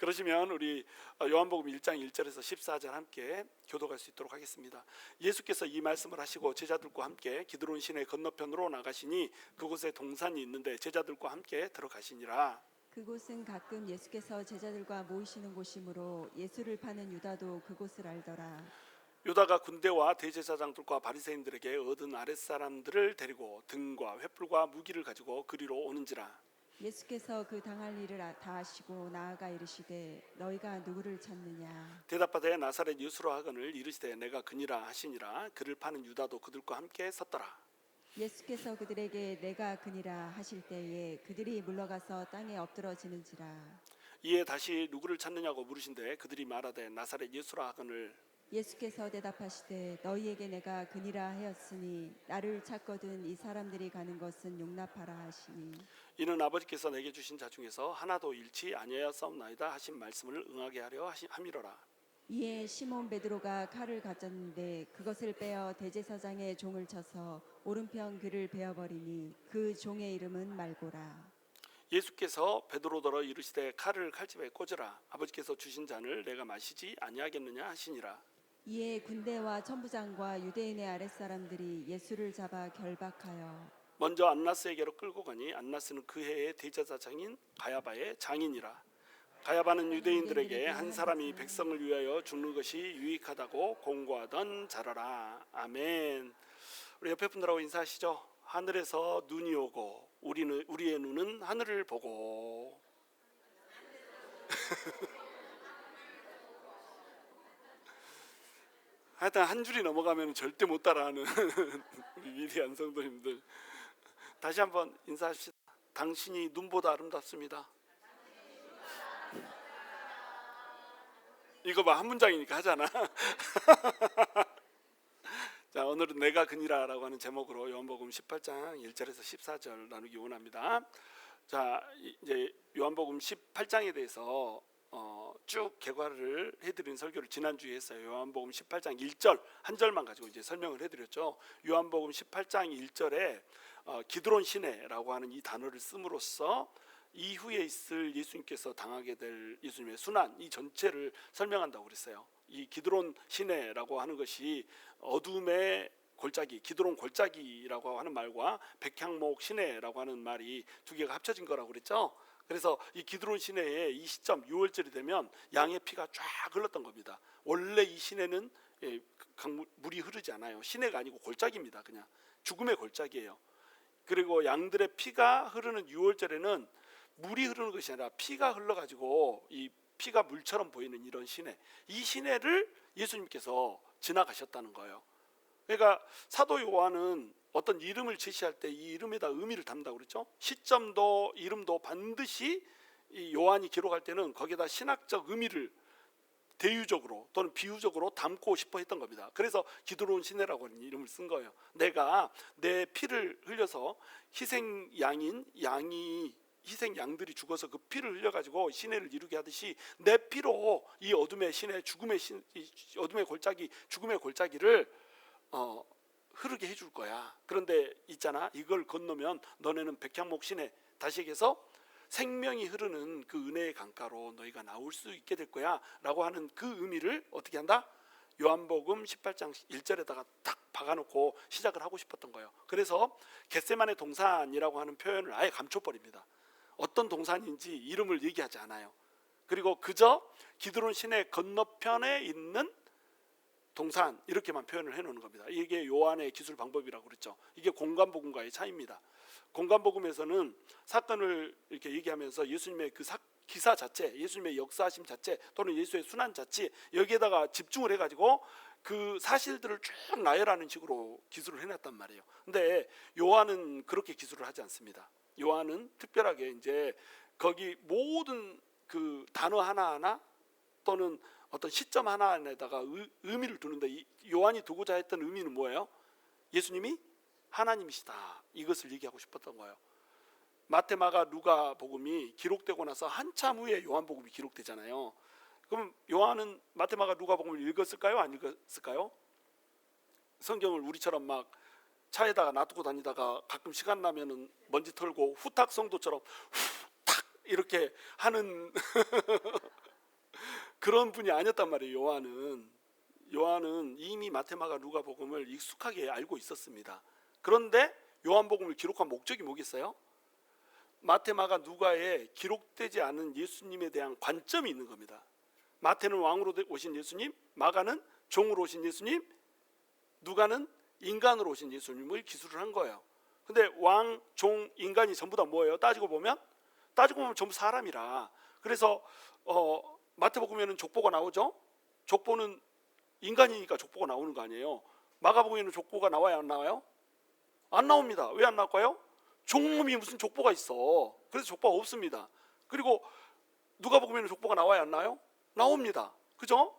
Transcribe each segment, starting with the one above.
그러시면 우리 요한복음 1장 1절에서 14절 함께 교독할 수 있도록 하겠습니다. 예수께서 이 말씀을 하시고 제자들과 함께 기드론 시내 건너편으로 나가시니 그곳에 동산이 있는데 제자들과 함께 들어가시니라. 그곳은 가끔 예수께서 제자들과 모이시는 곳이므로 예수를 파는 유다도 그곳을 알더라. 유다가 군대와 대제사장들과 바리새인들에게 얻은 아랫사람들을 데리고 등과 횃불과 무기를 가지고 그리로 오는지라. 예수께서 그 당할 일을 다 아시고 나아가 이르시되 너희가 누구를 찾느냐. 대답하되 나사렛 예수로 하거늘 이르시되 내가 그니라 하시니라. 그를 파는 유다도 그들과 함께 섰더라. 예수께서 그들에게 내가 그니라 하실 때에 그들이 물러가서 땅에 엎드러지는지라. 이에 다시 누구를 찾느냐고 물으신데 그들이 말하되 나사렛 예수라 하거늘. 예수께서 대답하시되 너희에게 내가 그니라 하였으니 나를 찾거든 이 사람들이 가는 것은 용납하라 하시니. 이는 아버지께서 내게 주신 자 중에서 하나도 잃지 아니하였사옵나이다 하신 말씀을 응하게 하려 함이로라. 이에 시몬 베드로가 칼을 가졌는데 그것을 빼어 대제사장의 종을 쳐서 오른편 귀를 베어버리니 그 종의 이름은 말고라. 예수께서 베드로더러 이르시되 칼을 칼집에 꽂으라. 아버지께서 주신 잔을 내가 마시지 아니하겠느냐 하시니라. 이에 군대와 천부장과 유대인의 아랫사람들이 예수를 잡아 결박하여 먼저 안나스에게로 끌고 가니 안나스는 그 해의 대제사장인 가야바의 장인이라. 가야바는 유대인들에게 한 사람이 백성을 위하여 죽는 것이 유익하다고 공고하던 자라라. 아멘. 우리 옆에 분들하고 인사하시죠. 하늘에서 눈이 오고 우리의 눈은 하늘을 보고. 하여튼 한 줄이 넘어가면 절대 못 따라하는 우리 위대한 성도님들, 다시 한번 인사합시다. 당신이 눈보다 아름답습니다. 이거 봐, 한 문장이니까 하잖아. 자, 오늘은 내가 그니라라고 하는 제목으로 요한복음 18장 1절에서 14절 나누기 원합니다. 자, 이제 요한복음 18장에 대해서 쭉 개괄을 해드린 설교를 지난주에 했어요. 요한복음 18장 1절 한 절만 가지고 이제 설명을 해드렸죠. 요한복음 18장 1절에 기드론 시내라고 하는 이 단어를 씀으로써 이후에 있을 예수님께서 당하게 될 예수님의 순환, 이 전체를 설명한다고 그랬어요. 이 기드론 시내라고 하는 것이 어둠의 골짜기, 기드론 골짜기라고 하는 말과 백향목 시내라고 하는 말이 두 개가 합쳐진 거라고 그랬죠. 그래서 이 기드론 시내에 이 시점 6월절이 되면 양의 피가 쫙 흘렀던 겁니다. 원래 이 시내는 물이 흐르지 않아요. 시내가 아니고 골짜기입니다. 그냥 죽음의 골짜기예요. 그리고 양들의 피가 흐르는 6월절에는 물이 흐르는 것이 아니라 피가 흘러가지고 이 피가 물처럼 보이는 이런 시내, 이 시내를 예수님께서 지나가셨다는 거예요. 그러니까 사도 요한은 어떤 이름을 제시할 때 이 이름에다 의미를 담는다고 그랬죠. 시점도 이름도 반드시 이 요한이 기록할 때는 거기에다 신학적 의미를 대유적으로 또는 비유적으로 담고 싶어 했던 겁니다. 그래서 기드론 시내라고 하는 이름을 쓴 거예요. 내가 내 피를 흘려서 희생 양들이 죽어서 그 피를 흘려가지고 시내를 이루게 하듯이 내 피로 이 어둠의 시내, 어둠의 골짜기, 죽음의 골짜기를 흐르게 해줄 거야. 그런데 있잖아, 이걸 건너면 너네는 백향목 시내, 다시 얘기해서 생명이 흐르는 그 은혜의 강가로 너희가 나올 수 있게 될 거야 라고 하는 그 의미를 어떻게 한다? 요한복음 18장 1절에다가 딱 박아놓고 시작을 하고 싶었던 거예요. 그래서 겟세마네 동산이라고 하는 표현을 아예 감춰버립니다. 어떤 동산인지 이름을 얘기하지 않아요. 그리고 그저 기드론 시내 건너편에 있는 동산 이렇게만 표현을 해놓는 겁니다. 이게 요한의 기술 방법이라고 그랬죠. 이게 공간복음과의 차이입니다. 공간복음에서는 사건을 이렇게 얘기하면서 예수님의 그 기사 자체, 예수님의 역사하심 자체 또는 예수의 순환 자체 여기에다가 집중을 해가지고 그 사실들을 쭉 나열하는 식으로 기술을 해놨단 말이에요. 근데 요한은 그렇게 기술을 하지 않습니다. 요한은 특별하게 이제 거기 모든 그 단어 하나하나 또는 어떤 시점 하나에다가 의미를 두는데 이 요한이 두고자 했던 의미는 뭐예요? 예수님이 하나님이시다, 이것을 얘기하고 싶었던 거예요. 마태, 마가, 누가 복음이 기록되고 나서 한참 후에 요한 복음이 기록되잖아요. 그럼 요한은 마태, 마가, 누가 복음을 읽었을까요? 안 읽었을까요? 성경을 우리처럼 막 차에다가 놔두고 다니다가 가끔 시간 나면은 먼지 털고 후탁 성도처럼 후탁 이렇게 하는 그런 분이 아니었단 말이에요. 요한은 이미 마태마가 누가복음을 익숙하게 알고 있었습니다. 그런데 요한복음을 기록한 목적이 뭐겠어요? 마태마가 누가에 기록되지 않은 예수님에 대한 관점이 있는 겁니다. 마태는 왕으로 오신 예수님, 마가는 종으로 오신 예수님, 누가는 인간으로 오신 예수님을 기술을 한 거예요. 근데 왕, 종, 인간이 전부 다 뭐예요? 따지고 보면 전부 사람이라. 그래서 마태복음에는 족보가 나오죠. 족보는 인간이니까 족보가 나오는 거 아니에요. 마가복음에는 족보가 나와야 안 나와요? 안 나옵니다. 왜 안 나올까요? 종놈이 무슨 족보가 있어. 그래서 족보가 없습니다. 그리고 누가복음에는 족보가 나와야 안 나와요? 나옵니다. 그죠?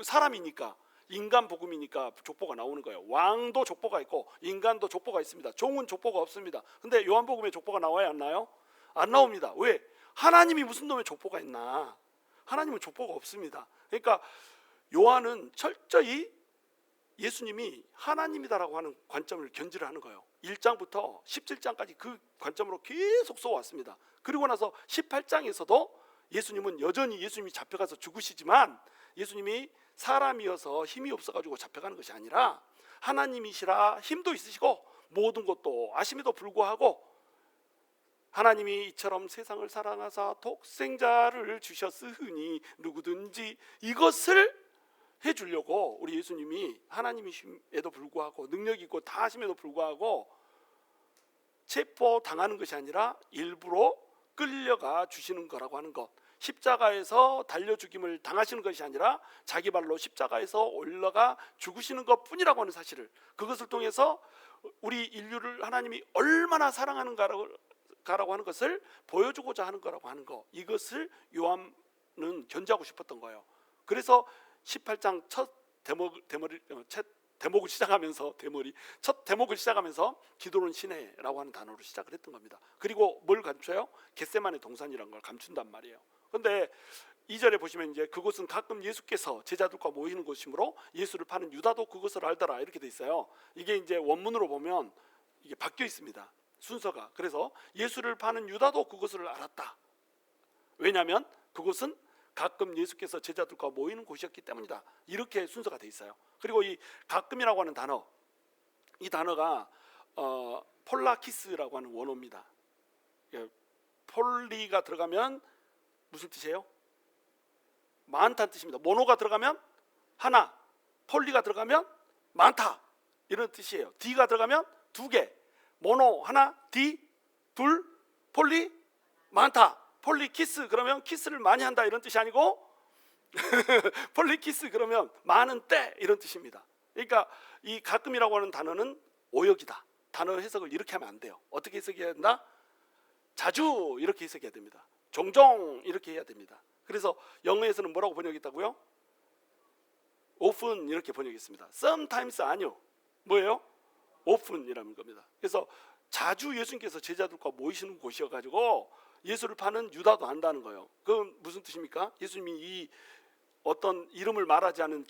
사람이니까, 인간 복음이니까 족보가 나오는 거예요. 왕도 족보가 있고 인간도 족보가 있습니다. 종은 족보가 없습니다. 근데 요한복음에 족보가 나와야 안 나와요? 안 나옵니다. 왜? 하나님이 무슨 놈의 족보가 있나? 하나님은 족보가 없습니다. 그러니까 요한은 철저히 예수님이 하나님이다라고 하는 관점을 견지를 하는 거예요. 1장부터 17장까지 그 관점으로 계속 써왔습니다. 그리고 나서 18장에서도 예수님은 여전히 예수님이 잡혀가서 죽으시지만 예수님이 사람이어서 힘이 없어가지고 잡혀가는 것이 아니라 하나님이시라 힘도 있으시고 모든 것도 아심에도 불구하고 하나님이 이처럼 세상을 사랑하사 독생자를 주셨으니 누구든지 이것을 해주려고 우리 예수님이 하나님이심에도 불구하고 능력이 있고 다 하심에도 불구하고 체포당하는 것이 아니라 일부러 끌려가 주시는 거라고 하는 것, 십자가에서 달려 죽임을 당하시는 것이 아니라 자기 발로 십자가에서 올라가 죽으시는 것뿐이라고 하는 사실을, 그것을 통해서 우리 인류를 하나님이 얼마나 사랑하는가라고 하는 것을 보여주고자 하는 거라고 하는 거, 이것을 요한은 견지하고 싶었던 거예요. 그래서 18장 첫 대목을 시작하면서 기도론 시내라고 하는 단어로 시작을 했던 겁니다. 그리고 뭘 감춰요? 겟세마네 동산이라는 걸 감춘단 말이에요. 그런데 2절에 보시면 이제 그곳은 가끔 예수께서 제자들과 모이는 곳이므로 예수를 파는 유다도 그것을 알더라 이렇게 돼 있어요. 이게 이제 원문으로 보면 이게 바뀌어 있습니다. 순서가. 그래서 예수를 파는 유다도 그것을 알았다. 왜냐하면 그곳은 가끔 예수께서 제자들과 모이는 곳이었기 때문이다. 이렇게 순서가 돼 있어요. 그리고 이 가끔이라고 하는 단어, 이 단어가 폴라키스라고 하는 원어입니다. 폴리가 들어가면 무슨 뜻이에요? 많다는 뜻입니다. 모노가 들어가면 하나, 폴리가 들어가면 많다 이런 뜻이에요. D가 들어가면 두 개, 모노 하나, D 둘, 폴리 많다. 폴리키스 그러면 키스를 많이 한다 이런 뜻이 아니고 폴리키스 그러면 많은 때 이런 뜻입니다. 그러니까 이 가끔이라고 하는 단어는 오역이다. 단어 해석을 이렇게 하면 안 돼요. 어떻게 해석해야 된다? 자주 이렇게 해석해야 됩니다. 종종 이렇게 해야 됩니다. 그래서 영어에서는 뭐라고 번역했다고요? often 이렇게 번역했습니다. sometimes 아니요. 뭐예요? often이라는 겁니다. 그래서 자주 예수님께서 제자들과 모이시는 곳이어가지고 예수를 파는 유다도 안다는 거예요. 그건 무슨 뜻입니까? 예수님이 이 어떤 이름을 말하지 않은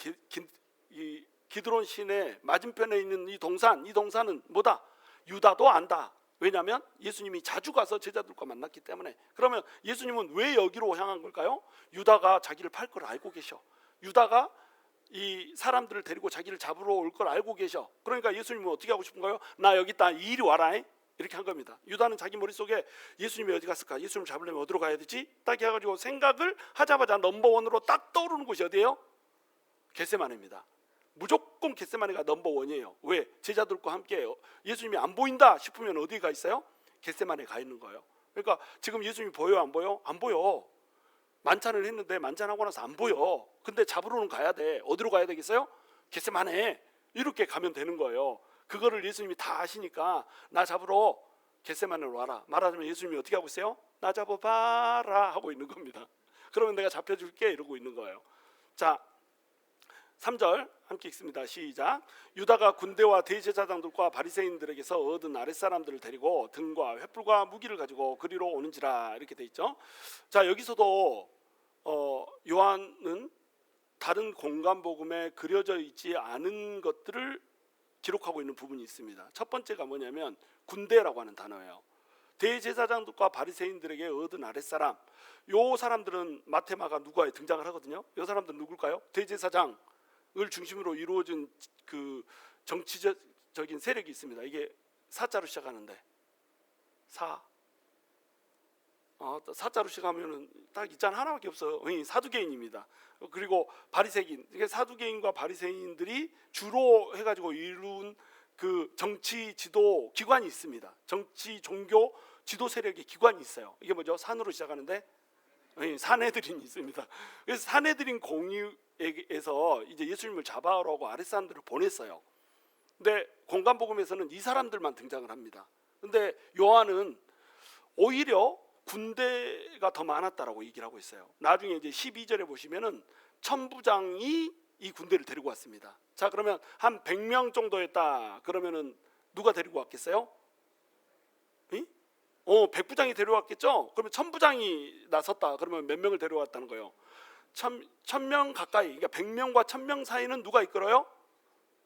이 기드론 시내 맞은편에 있는 이 동산은 뭐다? 유다도 안다. 왜냐하면 예수님이 자주 가서 제자들과 만났기 때문에. 그러면 예수님은 왜 여기로 향한 걸까요? 유다가 자기를 팔 걸 알고 계셔. 유다가 이 사람들을 데리고 자기를 잡으러 올 걸 알고 계셔. 그러니까 예수님은 어떻게 하고 싶은 거예요? 나 여기 있다, 이리 와라. 이렇게 한 겁니다. 유다는 자기 머릿속에 예수님이 어디 갔을까? 예수님을 잡으려면 어디로 가야 되지? 딱 해가지고 생각을 하자마자 넘버원으로 딱 떠오르는 곳이 어디예요? 겟세마네입니다. 무조건 겟세마네가 넘버원이에요. 왜? 제자들과 함께 예수님이 안 보인다 싶으면 어디 가 있어요? 겟세마네 가 있는 거예요. 그러니까 지금 예수님이 보여요? 안 보여? 안 보여. 만찬을 했는데 만찬하고 나서 안 보여. 근데 잡으러는 가야 돼. 어디로 가야 되겠어요? 겟세마네. 이렇게 가면 되는 거예요. 그거를 예수님이 다 아시니까 나 잡으러 겟세마네로 와라. 말하자면 예수님이 어떻게 하고 있어요? 나 잡아봐라 하고 있는 겁니다. 그러면 내가 잡혀줄게 이러고 있는 거예요. 자, 3절 함께 읽습니다. 시작. 유다가 군대와 대제사장들과 바리새인들에게서 얻은 아랫사람들을 데리고 등과 횃불과 무기를 가지고 그리로 오는지라 이렇게 돼 있죠. 자, 여기서도 요한은 다른 공간복음에 그려져 있지 않은 것들을 기록하고 있는 부분이 있습니다. 첫 번째가 뭐냐면 군대라고 하는 단어예요. 대제사장들과 바리새인들에게 얻은 아랫사람, 요 사람들은 마테마가 누가에 등장을 하거든요. 요 사람들은 누굴까요? 대제사장을 중심으로 이루어진 그 정치적인 세력이 있습니다. 이게 사자로 시작하는데 사자로 시작하면은 딱 있잖아, 하나밖에 없어요. 사두개인입니다. 그리고 바리새인, 이게 사두개인과 바리새인들이 주로 해가지고 이룬 그 정치 지도 기관이 있습니다. 정치 종교 지도 세력의 기관이 있어요. 이게 뭐죠? 산으로 시작하는데 산헤드린이 있습니다. 그래서 산헤드린 공의에서 이제 예수님을 잡아오라고 아랫사람들을 보냈어요. 근데 공간복음에서는 이 사람들만 등장을 합니다. 근데 요한은 오히려 군대가 더 많았다라고 얘기를 하고 있어요. 나중에 이제 12절에 보시면은 천부장이 이 군대를 데리고 왔습니다. 자, 그러면 한 100명 정도였다. 그러면은 누가 데리고 왔겠어요? 백부장이 데려왔겠죠. 그러면 천부장이 나섰다. 그러면 몇 명을 데려왔다는 거예요? 1000명 가까이. 그러니까 100명과 1000명 사이는 누가 이끌어요?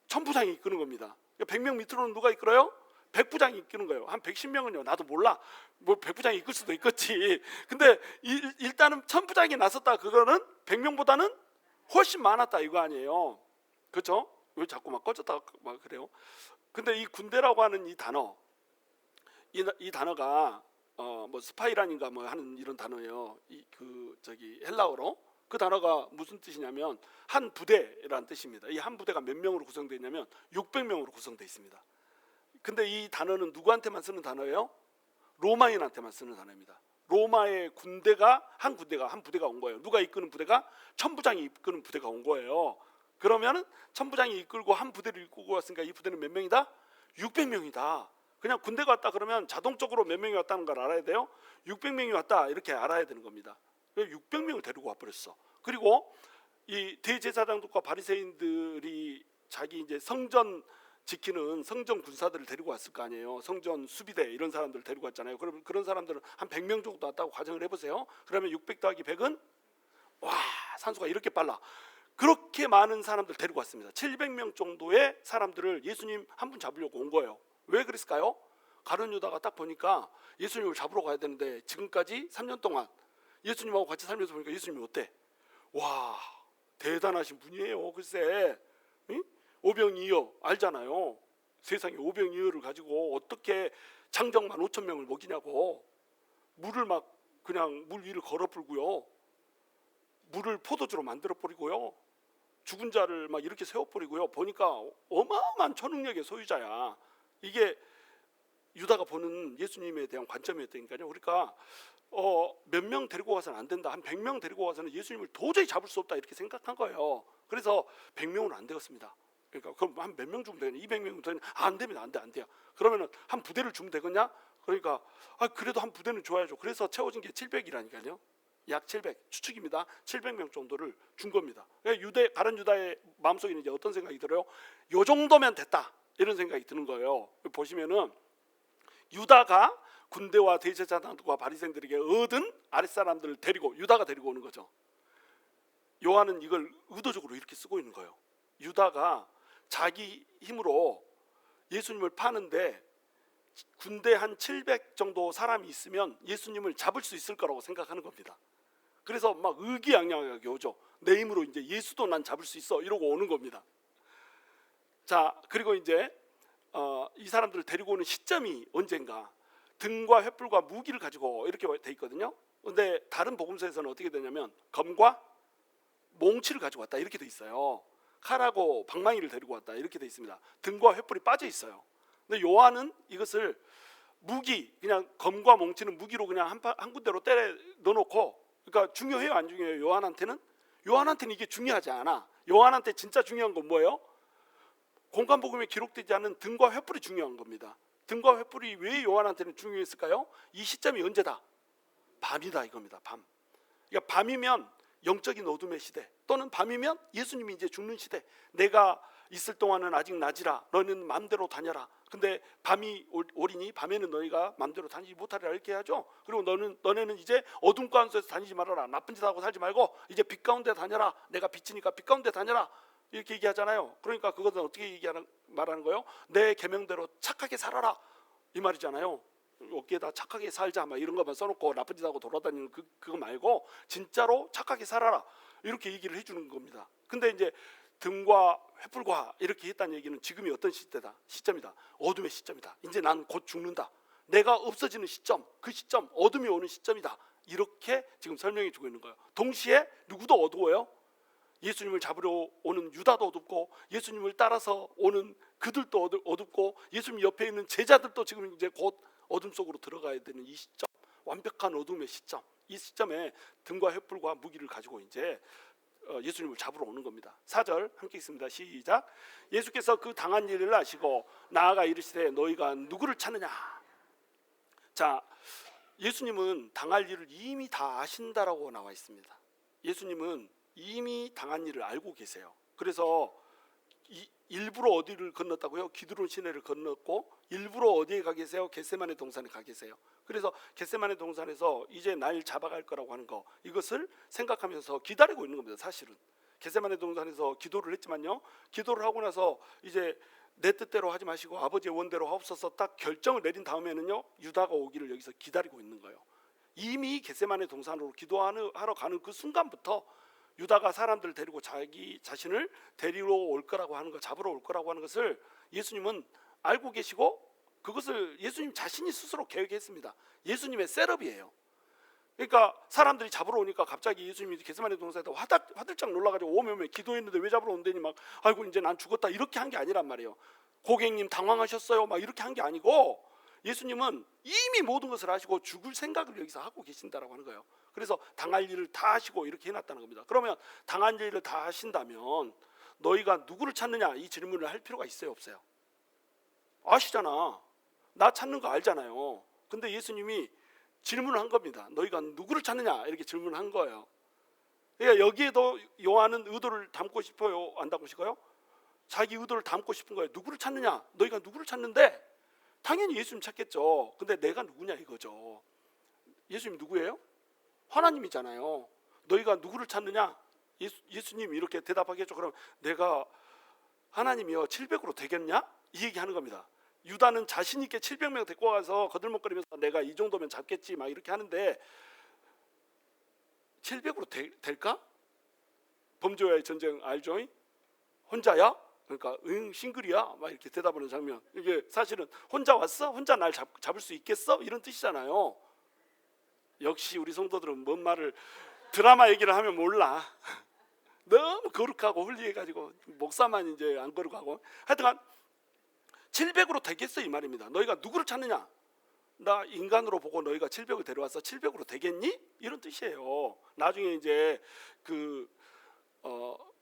천부장이 이끄는 겁니다. 100명 밑으로는 누가 이끌어요? 백부장이 이끄는 거예요. 한 110명은요, 나도 몰라. 뭐 백부장이 이끌 수도 있겠지. 근데 일단은 천부장이 나섰다. 그거는 100명보다는 훨씬 많았다 이거 아니에요. 그렇죠? 왜 자꾸 막 꺼졌다 막 그래요? 근데 이 군대라고 하는 이 단어, 이 단어가 뭐 스파이란인가 뭐 하는 이런 단어예요. 헬라어로 그 단어가 무슨 뜻이냐면 한 부대라는 뜻입니다. 이 한 부대가 몇 명으로 구성되어 있냐면 600명으로 구성되어 있습니다. 근데 이 단어는 누구한테만 쓰는 단어예요? 로마인한테만 쓰는 단어입니다. 로마의 군대가 한 부대가 온 거예요. 누가 이끄는 부대가? 천부장이 이끄는 부대가 온 거예요. 그러면은 천부장이 이끌고 한 부대를 이끌고 왔으니까 이 부대는 몇 명이다? 600명이다. 그냥 군대가 왔다 그러면 자동적으로 몇 명이 왔다는 걸 알아야 돼요. 600명이 왔다 이렇게 알아야 되는 겁니다. 600명을 데리고 와버렸어. 그리고 이 대제사장들과 바리새인들이 자기 이제 성전 지키는 성전 군사들을 데리고 왔을 거 아니에요. 성전 수비대 이런 사람들을 데리고 왔잖아요. 그러면 그런 사람들은 한 100명 정도 왔다고 가정을 해보세요. 그러면 600 더하기 100은 와, 산수가 이렇게 빨라. 그렇게 많은 사람들 데리고 왔습니다. 700명 정도의 사람들을 예수님 한 분 잡으려고 온 거예요. 왜 그랬을까요? 가룟 유다가 딱 보니까 예수님을 잡으러 가야 되는데 지금까지 3년 동안 예수님하고 같이 살면서 보니까 예수님이 어때? 와, 대단하신 분이에요. 글쎄, 응? 오병이어 알잖아요. 세상에 오병이어를 가지고 어떻게 장정만 5,000명을 먹이냐고. 물을 막 그냥 물 위를 걸어 풀고요. 물을 포도주로 만들어 버리고요. 죽은 자를 막 이렇게 세워 버리고요. 보니까 어마어마한 초능력의 소유자야. 이게 유다가 보는 예수님에 대한 관점이었다니까요. 그러니까 몇 명 데리고 가서는 안 된다. 한 100명 데리고 가서는 예수님을 도저히 잡을 수 없다 이렇게 생각한 거예요. 그래서 100명은 안 되었습니다. 그러니까 그럼 한 몇 명 주면 되냐? 200명 되냐? 안 됩니다. 안 돼요. 그러면은 한 부대를 주면 되겠냐? 그러니까 그래도 한 부대는 줘야죠. 그래서 채워진 게 700이라니까요. 약 700 추측입니다. 700명 정도를 준 겁니다. 가룟 유다의 마음속에는 이제 어떤 생각이 들어요? 요 정도면 됐다 이런 생각이 드는 거예요. 보시면은 유다가 군대와 대제사장들과 바리새인들에게 얻은 아랫사람들을 데리고 유다가 데리고 오는 거죠. 요한은 이걸 의도적으로 이렇게 쓰고 있는 거예요. 유다가 자기 힘으로 예수님을 파는데 군대 한 700 정도 사람이 있으면 예수님을 잡을 수 있을 거라고 생각하는 겁니다. 그래서 막 의기양양하게 오죠. 내 힘으로 이제 예수도 난 잡을 수 있어 이러고 오는 겁니다. 자, 그리고 이제 이 사람들을 데리고 오는 시점이 언젠가 등과 횃불과 무기를 가지고 이렇게 돼 있거든요. 근데 다른 복음서에서는 어떻게 되냐면 검과 몽치를 가지고 왔다 이렇게 돼 있어요. 칼하고 방망이를 데리고 왔다 이렇게 돼 있습니다. 등과 횃불이 빠져 있어요. 근데 요한은 이것을 무기, 그냥 검과 몽치는 무기로 그냥 한 군데로 때려 넣어놓고, 그러니까 중요해요 안 중요해요? 요한한테는 이게 중요하지 않아. 요한한테 진짜 중요한 건 뭐예요? 공간복음에 기록되지 않은 등과 횃불이 중요한 겁니다. 등과 횃불이 왜 요한한테는 중요했을까요? 이 시점이 언제다? 밤이다 이겁니다. 밤. 그러니까 밤이면 영적인 어둠의 시대, 또는 밤이면 예수님이 이제 죽는 시대. 내가 있을 동안은 아직 낮이라 너는 마음대로 다녀라. 근데 밤이 오리니 밤에는 너희가 마음대로 다니지 못하리라 이렇게 하죠. 그리고 너네는 이제 어둠 가운데서 다니지 말아라. 나쁜 짓 하고 살지 말고 이제 빛 가운데 다녀라. 내가 빛이니까 빛 가운데 다녀라. 이렇게 얘기하잖아요. 그러니까 그것은 어떻게 말하는 거예요? 내 계명대로 착하게 살아라 이 말이잖아요. 어깨에다 착하게 살자 막 이런 것만 써놓고 나쁜 짓 하고 돌아다니는 그거 말고 진짜로 착하게 살아라 이렇게 얘기를 해주는 겁니다. 근데 이제 등과 횃불과 이렇게 했다는 얘기는 지금이 어떤 시점이다. 어둠의 시점이다. 이제 난 곧 죽는다. 내가 없어지는 시점, 그 시점, 어둠이 오는 시점이다. 이렇게 지금 설명해 주고 있는 거예요. 동시에 누구도 어두워요. 예수님을 잡으러 오는 유다도 어둡고 예수님을 따라서 오는 그들도 어둡고 예수님 옆에 있는 제자들도 지금 이제 곧 어둠 속으로 들어가야 되는 이 시점, 완벽한 어둠의 시점, 이 시점에 등과 횃불과 무기를 가지고 이제 예수님을 잡으러 오는 겁니다. 4절 함께 읽습니다. 시작. 예수께서 그 당한 일을 아시고 나아가 이르시되 너희가 누구를 찾느냐. 자, 예수님은 당할 일을 이미 다 아신다라고 나와 있습니다. 예수님은 이미 당한 일을 알고 계세요. 그래서 일부러 어디를 건넜다고요? 기드론 시내를 건넜고 일부러 어디에 가 계세요? 겟세마네 동산에 가 계세요. 그래서 겟세마네 동산에서 이제 날 잡아갈 거라고 하는 거, 이것을 생각하면서 기다리고 있는 겁니다. 사실은 겟세마네 동산에서 기도를 했지만요, 기도를 하고 나서 이제 내 뜻대로 하지 마시고 아버지의 원대로 하옵소서 딱 결정을 내린 다음에는요, 유다가 오기를 여기서 기다리고 있는 거예요. 이미 겟세마네 동산으로 기도하러 가는 그 순간부터 유다가 사람들을 데리고 자기 자신을 데리러 올 거라고 하는 것, 잡으러 올 거라고 하는 것을 예수님은 알고 계시고 그것을 예수님 자신이 스스로 계획했습니다. 예수님의 셋업이에요. 그러니까 사람들이 잡으러 오니까 갑자기 예수님이 겟세마네 동산에다 화들짝 놀라가지고 오면 기도했는데 왜 잡으러 온다니 막 아이고 이제 난 죽었다 이렇게 한 게 아니란 말이에요. 고객님 당황하셨어요 막 이렇게 한 게 아니고 예수님은 이미 모든 것을 아시고 죽을 생각을 여기서 하고 계신다라고 하는 거예요. 그래서 당할 일을 다 하시고 이렇게 해놨다는 겁니다. 그러면 당한 일을 다 하신다면 너희가 누구를 찾느냐 이 질문을 할 필요가 있어요 없어요? 아시잖아. 나 찾는 거 알잖아요. 근데 예수님이 질문을 한 겁니다. 너희가 누구를 찾느냐 이렇게 질문을 한 거예요. 그러니까 여기에도 요한은 의도를 담고 싶어요? 안 담고 싶어요? 자기 의도를 담고 싶은 거예요. 누구를 찾느냐? 너희가 누구를 찾는데 당연히 예수님 찾겠죠. 근데 내가 누구냐 이거죠. 예수님 누구예요? 하나님이잖아요. 너희가 누구를 찾느냐? 예수님 이렇게 대답하겠죠. 그럼 내가 하나님이요 700으로 되겠냐? 이 얘기하는 겁니다. 유다는 자신 있게 700명 데리고 가서 거들먹거리면서 내가 이 정도면 잡겠지 막 이렇게 하는데 700으로 될까? 범죄와의 전쟁 알죠? 혼자야? 그러니까 응 싱글이야? 막 이렇게 대답하는 장면. 이게 사실은 혼자 왔어? 혼자 날 잡을 수 있겠어? 이런 뜻이잖아요. 역시 우리 성도들은 뭔 말을 드라마 얘기를 하면 몰라. 너무 거룩하고 홀리해가지고 목사만 이제 안 거룩하고 하여튼간 700으로 되겠어 이 말입니다. 너희가 누구를 찾느냐? 나 인간으로 보고 너희가 700을 데려와서 700으로 되겠니? 이런 뜻이에요. 나중에 이제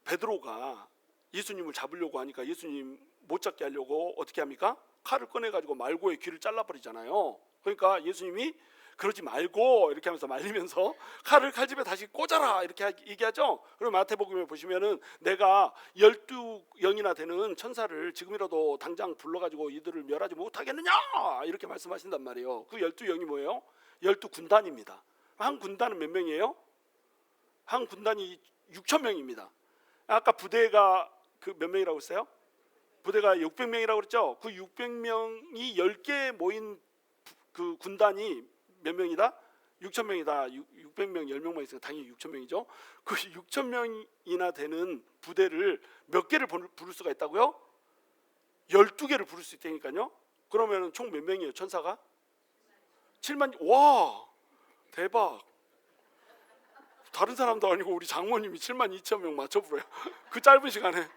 베드로가 예수님을 잡으려고 하니까 예수님 못 잡게 하려고 어떻게 합니까? 칼을 꺼내가지고 말고의 귀를 잘라버리잖아요. 그러니까 예수님이 그러지 말고 이렇게 하면서 말리면서 칼을 칼집에 다시 꽂아라 이렇게 얘기하죠. 그리고 마태복음에 보시면은 내가 12영이나 되는 천사를 지금이라도 당장 불러가지고 이들을 멸하지 못하겠느냐 이렇게 말씀하신단 말이에요. 그 12영이 뭐예요? 12군단입니다. 한 군단은 몇 명이에요? 한 군단이 6,000명입니다. 아까 부대가 그 몇 명이라고 했어요? 부대가 600명이라고 그랬죠. 그 600명이 10개 모인 그 군단이 몇 명이다? 6,000명이다. 600명 10명만 있으니까 당연히 6,000명이죠. 그 6,000명이나 되는 부대를 몇 개를 부를 수가 있다고요? 12개를 부를 수 있다니까요. 그러면 총 몇 명이에요? 천사가? 7만. 와 대박. 다른 사람도 아니고 우리 장모님이 72,000명 맞춰 부려요. 그 짧은 시간에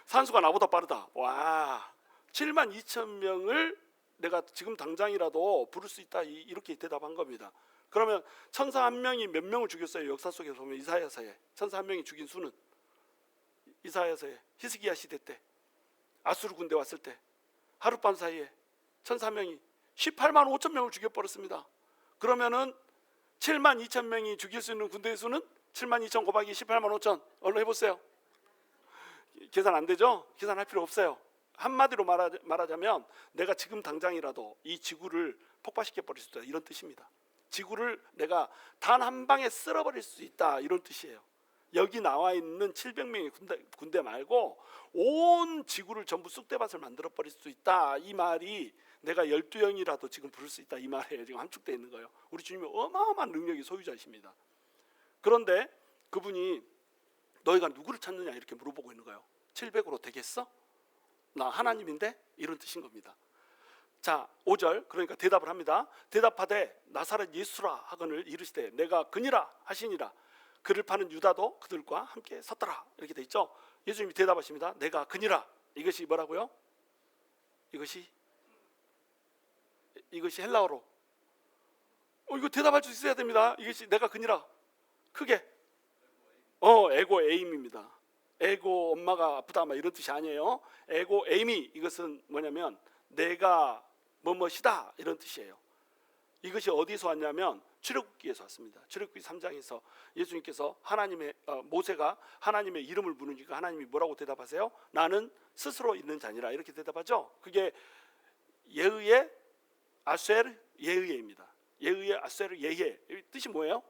산수가 나보다 빠르다. 와 72,000명을 내가 지금 당장이라도 부를 수 있다 이렇게 대답한 겁니다. 그러면 천사 한 명이 몇 명을 죽였어요? 역사 속에서 보면 이사야서에 천사 한 명이 죽인 수는 이사야서에 히스기야 시대 때 아수르 군대 왔을 때 하룻밤 사이에 천사 한 명이 18만 5천 명을 죽여버렸습니다. 그러면은 7만 2천 명이 죽일 수 있는 군대의 수는 7만 2천 곱하기 18만 5천 얼른 해보세요. 계산 안 되죠? 계산할 필요 없어요. 한마디로 말하자면 내가 지금 당장이라도 이 지구를 폭파시켜 버릴 수 있다 이런 뜻입니다. 지구를 내가 단 한 방에 쓸어버릴 수 있다 이런 뜻이에요. 여기 나와 있는 700명의 군대 말고 온 지구를 전부 쑥대밭을 만들어 버릴 수 있다 이 말이 내가 12영이라도 지금 부를 수 있다 이 말에 지금 함축되어 있는 거예요. 우리 주님이 어마어마한 능력의 소유자이십니다. 그런데 그분이 너희가 누구를 찾느냐 이렇게 물어보고 있는 거예요. 700으로 되겠어? 나 하나님인데? 이런 뜻인 겁니다. 자, 5절 그러니까 대답을 합니다. 대답하되 나사렛 예수라 하거늘 이르시되 내가 그니라 하시니라. 그를 파는 유다도 그들과 함께 섰더라. 이렇게 돼 있죠. 예수님이 대답하십니다. 내가 그니라. 이것이 뭐라고요? 이것이 헬라어로. 이거 대답할 수 있어야 됩니다. 이것이 내가 그니라. 크게. 에고 에임입니다. 에고 엄마가 아프다 막 이런 뜻이 아니에요. 에고 에임이 이것은 뭐냐면 내가 뭐뭐시다 이런 뜻이에요. 이것이 어디서 왔냐면 출애굽기에서 왔습니다. 출애굽기 3장에서 예수님께서 모세가 하나님의 이름을 부르니까 하나님이 뭐라고 대답하세요? 나는 스스로 있는 자니라 이렇게 대답하죠. 그게 예의의 아셀 예의입니다. 예의의 아셀 예의 뜻이 뭐예요?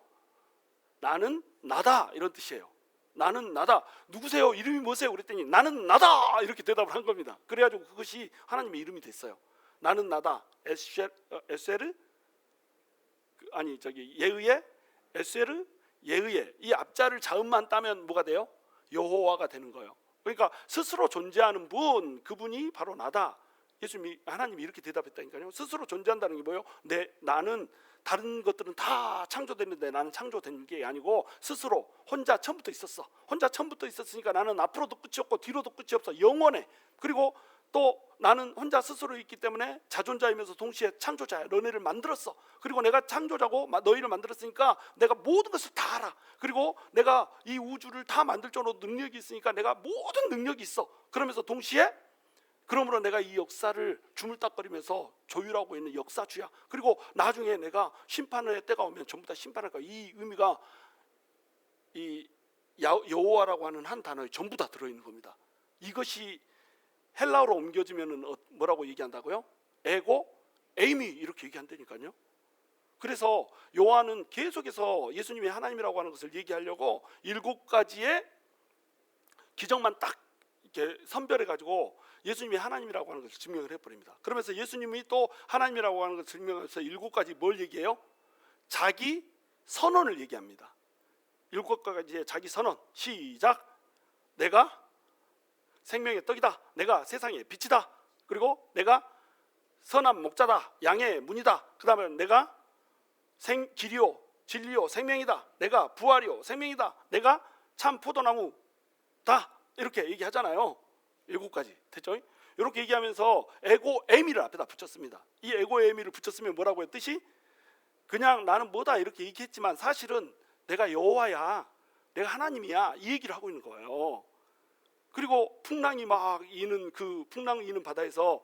나는 나다 이런 뜻이에요. 나는 나다. 누구세요? 이름이 뭐세요? 그랬더니 나는 나다 이렇게 대답을 한 겁니다. 그래가지고 그것이 하나님의 이름이 됐어요. 나는 나다. 에셀 예의의 에셀 예의의 이 앞자를 자음만 따면 뭐가 돼요? 여호와가 되는 거예요. 그러니까 스스로 존재하는 분 그분이 바로 나다. 하나님이 이렇게 대답했다니까요. 스스로 존재한다는 게 뭐예요? 나는 다른 것들은 다 창조됐는데 나는 창조된 게 아니고 스스로 혼자 처음부터 있었어. 혼자 처음부터 있었으니까 나는 앞으로도 끝이 없고 뒤로도 끝이 없어. 영원해. 그리고 또 나는 혼자 스스로 있기 때문에 자존자이면서 동시에 창조자야. 너네를 만들었어. 그리고 내가 창조자고 너희를 만들었으니까 내가 모든 것을 다 알아. 그리고 내가 이 우주를 다 만들 정도로 능력이 있으니까 내가 모든 능력이 있어. 그러면서 동시에 그러므로 내가 이 역사를 주물딱거리면서 조율하고 있는 역사주야. 그리고 나중에 내가 심판의 때가 오면 전부 다 심판할 거야. 이 의미가 이 여호와라고 하는 한 단어에 전부 다 들어있는 겁니다. 이것이 헬라어로 옮겨지면 뭐라고 얘기한다고요? 에고 에이미 이렇게 얘기한다니까요. 그래서 요한은 계속해서 예수님이 하나님이라고 하는 것을 얘기하려고 7가지의 기적만 딱 이렇게 선별해가지고 예수님이 하나님이라고 하는 것을 증명을 해버립니다. 그러면서 예수님이 또 하나님이라고 하는 것을 증명해서 7가지 뭘 얘기해요? 자기 선언을 얘기합니다. 7가지의 자기 선언. 시작. 내가 생명의 떡이다. 내가 세상의 빛이다. 그리고 내가 선한 목자다. 양의 문이다. 그 다음에 내가 길이요 진리요 생명이다. 내가 부활이요 생명이다. 내가 참 포도나무다. 이렇게 얘기하잖아요. 7가지 됐죠? 이렇게 얘기하면서 에고 에미를 앞에다 붙였습니다. 이 에고 에미를 붙였으면 뭐라고 했 뜻이? 그냥 나는 뭐다 이렇게 얘기했지만 사실은 내가 여호와야. 내가 하나님이야. 이 얘기를 하고 있는 거예요. 그리고 풍랑이 막 이는 그 풍랑 이는 바다에서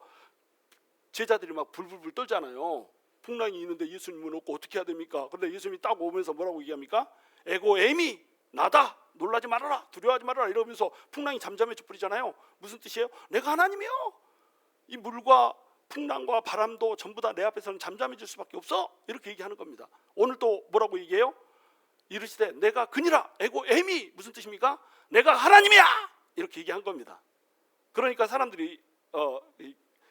제자들이 막 불불불 떨잖아요. 풍랑이 있는데 예수님은 없고 어떻게 해야 됩니까? 그런데 예수님이 딱 오면서 뭐라고 얘기합니까? 에고 에미 나다. 놀라지 말아라. 두려워하지 말아라. 이러면서 풍랑이 잠잠해져 버리잖아요. 무슨 뜻이에요? 내가 하나님이요. 이 물과 풍랑과 바람도 전부 다 내 앞에서는 잠잠해질 수밖에 없어. 이렇게 얘기하는 겁니다. 오늘 또 뭐라고 얘기해요? 이르시되 내가 그니라. 에고 에미 무슨 뜻입니까? 내가 하나님이야. 이렇게 얘기한 겁니다. 그러니까 사람들이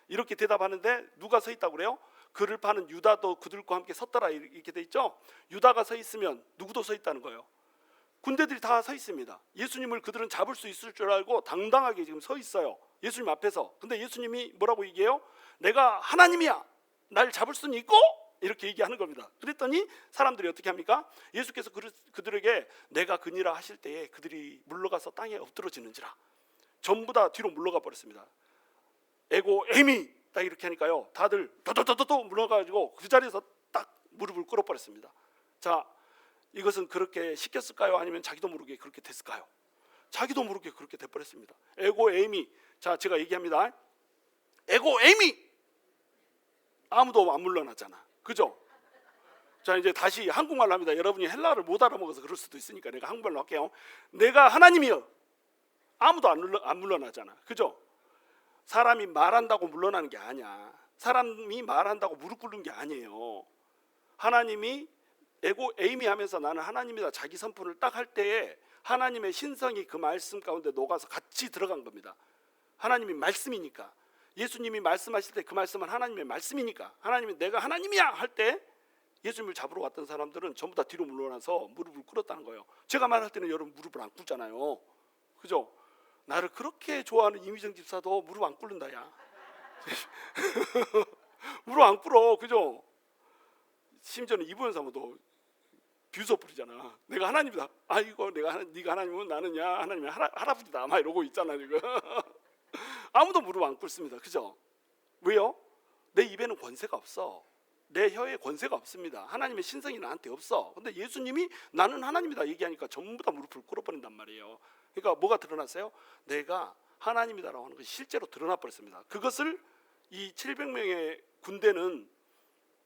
이렇게 대답하는데 누가 서 있다고 그래요? 그를 파는 유다도 그들과 함께 섰더라 이렇게 돼 있죠. 유다가 서 있으면 누구도 서 있다는 거예요. 군대들이 다 서 있습니다. 예수님을 그들은 잡을 수 있을 줄 알고 당당하게 지금 서 있어요. 예수님 앞에서. 근데 예수님이 뭐라고 얘기해요? 내가 하나님이야. 날 잡을 수는 있고 이렇게 얘기하는 겁니다. 그랬더니 사람들이 어떻게 합니까? 예수께서 그들에게 내가 그니라 하실 때에 그들이 물러가서 땅에 엎드러지는지라 전부 다 뒤로 물러가 버렸습니다. 에고 에미 딱 이렇게 하니까요. 다들 도도도도 물러가지고 그 자리에서 딱 무릎을 꿇어버렸습니다. 자, 이것은 그렇게 시켰을까요? 아니면 자기도 모르게 그렇게 됐을까요? 자기도 모르게 그렇게 돼버렸습니다. 에고 에미. 자, 제가 얘기합니다. 에고 에미. 아무도 안 물러났잖아. 그죠? 자, 이제 다시 한국말로 합니다. 여러분이 헬라어를 못 알아먹어서 그럴 수도 있으니까 내가 한국말로 할게요. 내가 하나님이여. 아무도 안 물러나잖아. 그죠? 사람이 말한다고 물러나는 게 아니야. 사람이 말한다고 무릎 꿇는 게 아니에요. 하나님이 에고 에이미 하면서 나는 하나님이다 자기 선포를 딱 할 때에 하나님의 신성이 그 말씀 가운데 녹아서 같이 들어간 겁니다. 하나님이 말씀이니까. 예수님이 말씀하실 때 그 말씀은 하나님의 말씀이니까, 하나님이 내가 하나님이야 할 때 예수님을 잡으러 왔던 사람들은 전부 다 뒤로 물러나서 무릎을 꿇었다는 거예요. 제가 말할 때는 여러분 무릎을 안 꿇잖아요. 그죠? 나를 그렇게 좋아하는 이미정 집사도 무릎 안 꿇는다 야. 무릎 안 꿇어. 그죠? 심지어는 이보현 사모도 비웃어 버리잖아. 내가 하나님이다. 아이고 네가 하나님이면 나는야 하나님의 할아버지다. 막 이러고 있잖아 지금. 아무도 무릎 안 꿇습니다. 그죠? 왜요? 내 입에는 권세가 없어. 내 혀에 권세가 없습니다. 하나님의 신성이 나한테 없어. 근데 예수님이 나는 하나님이다 얘기하니까 전부 다 무릎을 꿇어버린단 말이에요. 그러니까 뭐가 드러났어요? 내가 하나님이다라고 하는 것이 실제로 드러나 버렸습니다. 그것을 이 700명의 군대는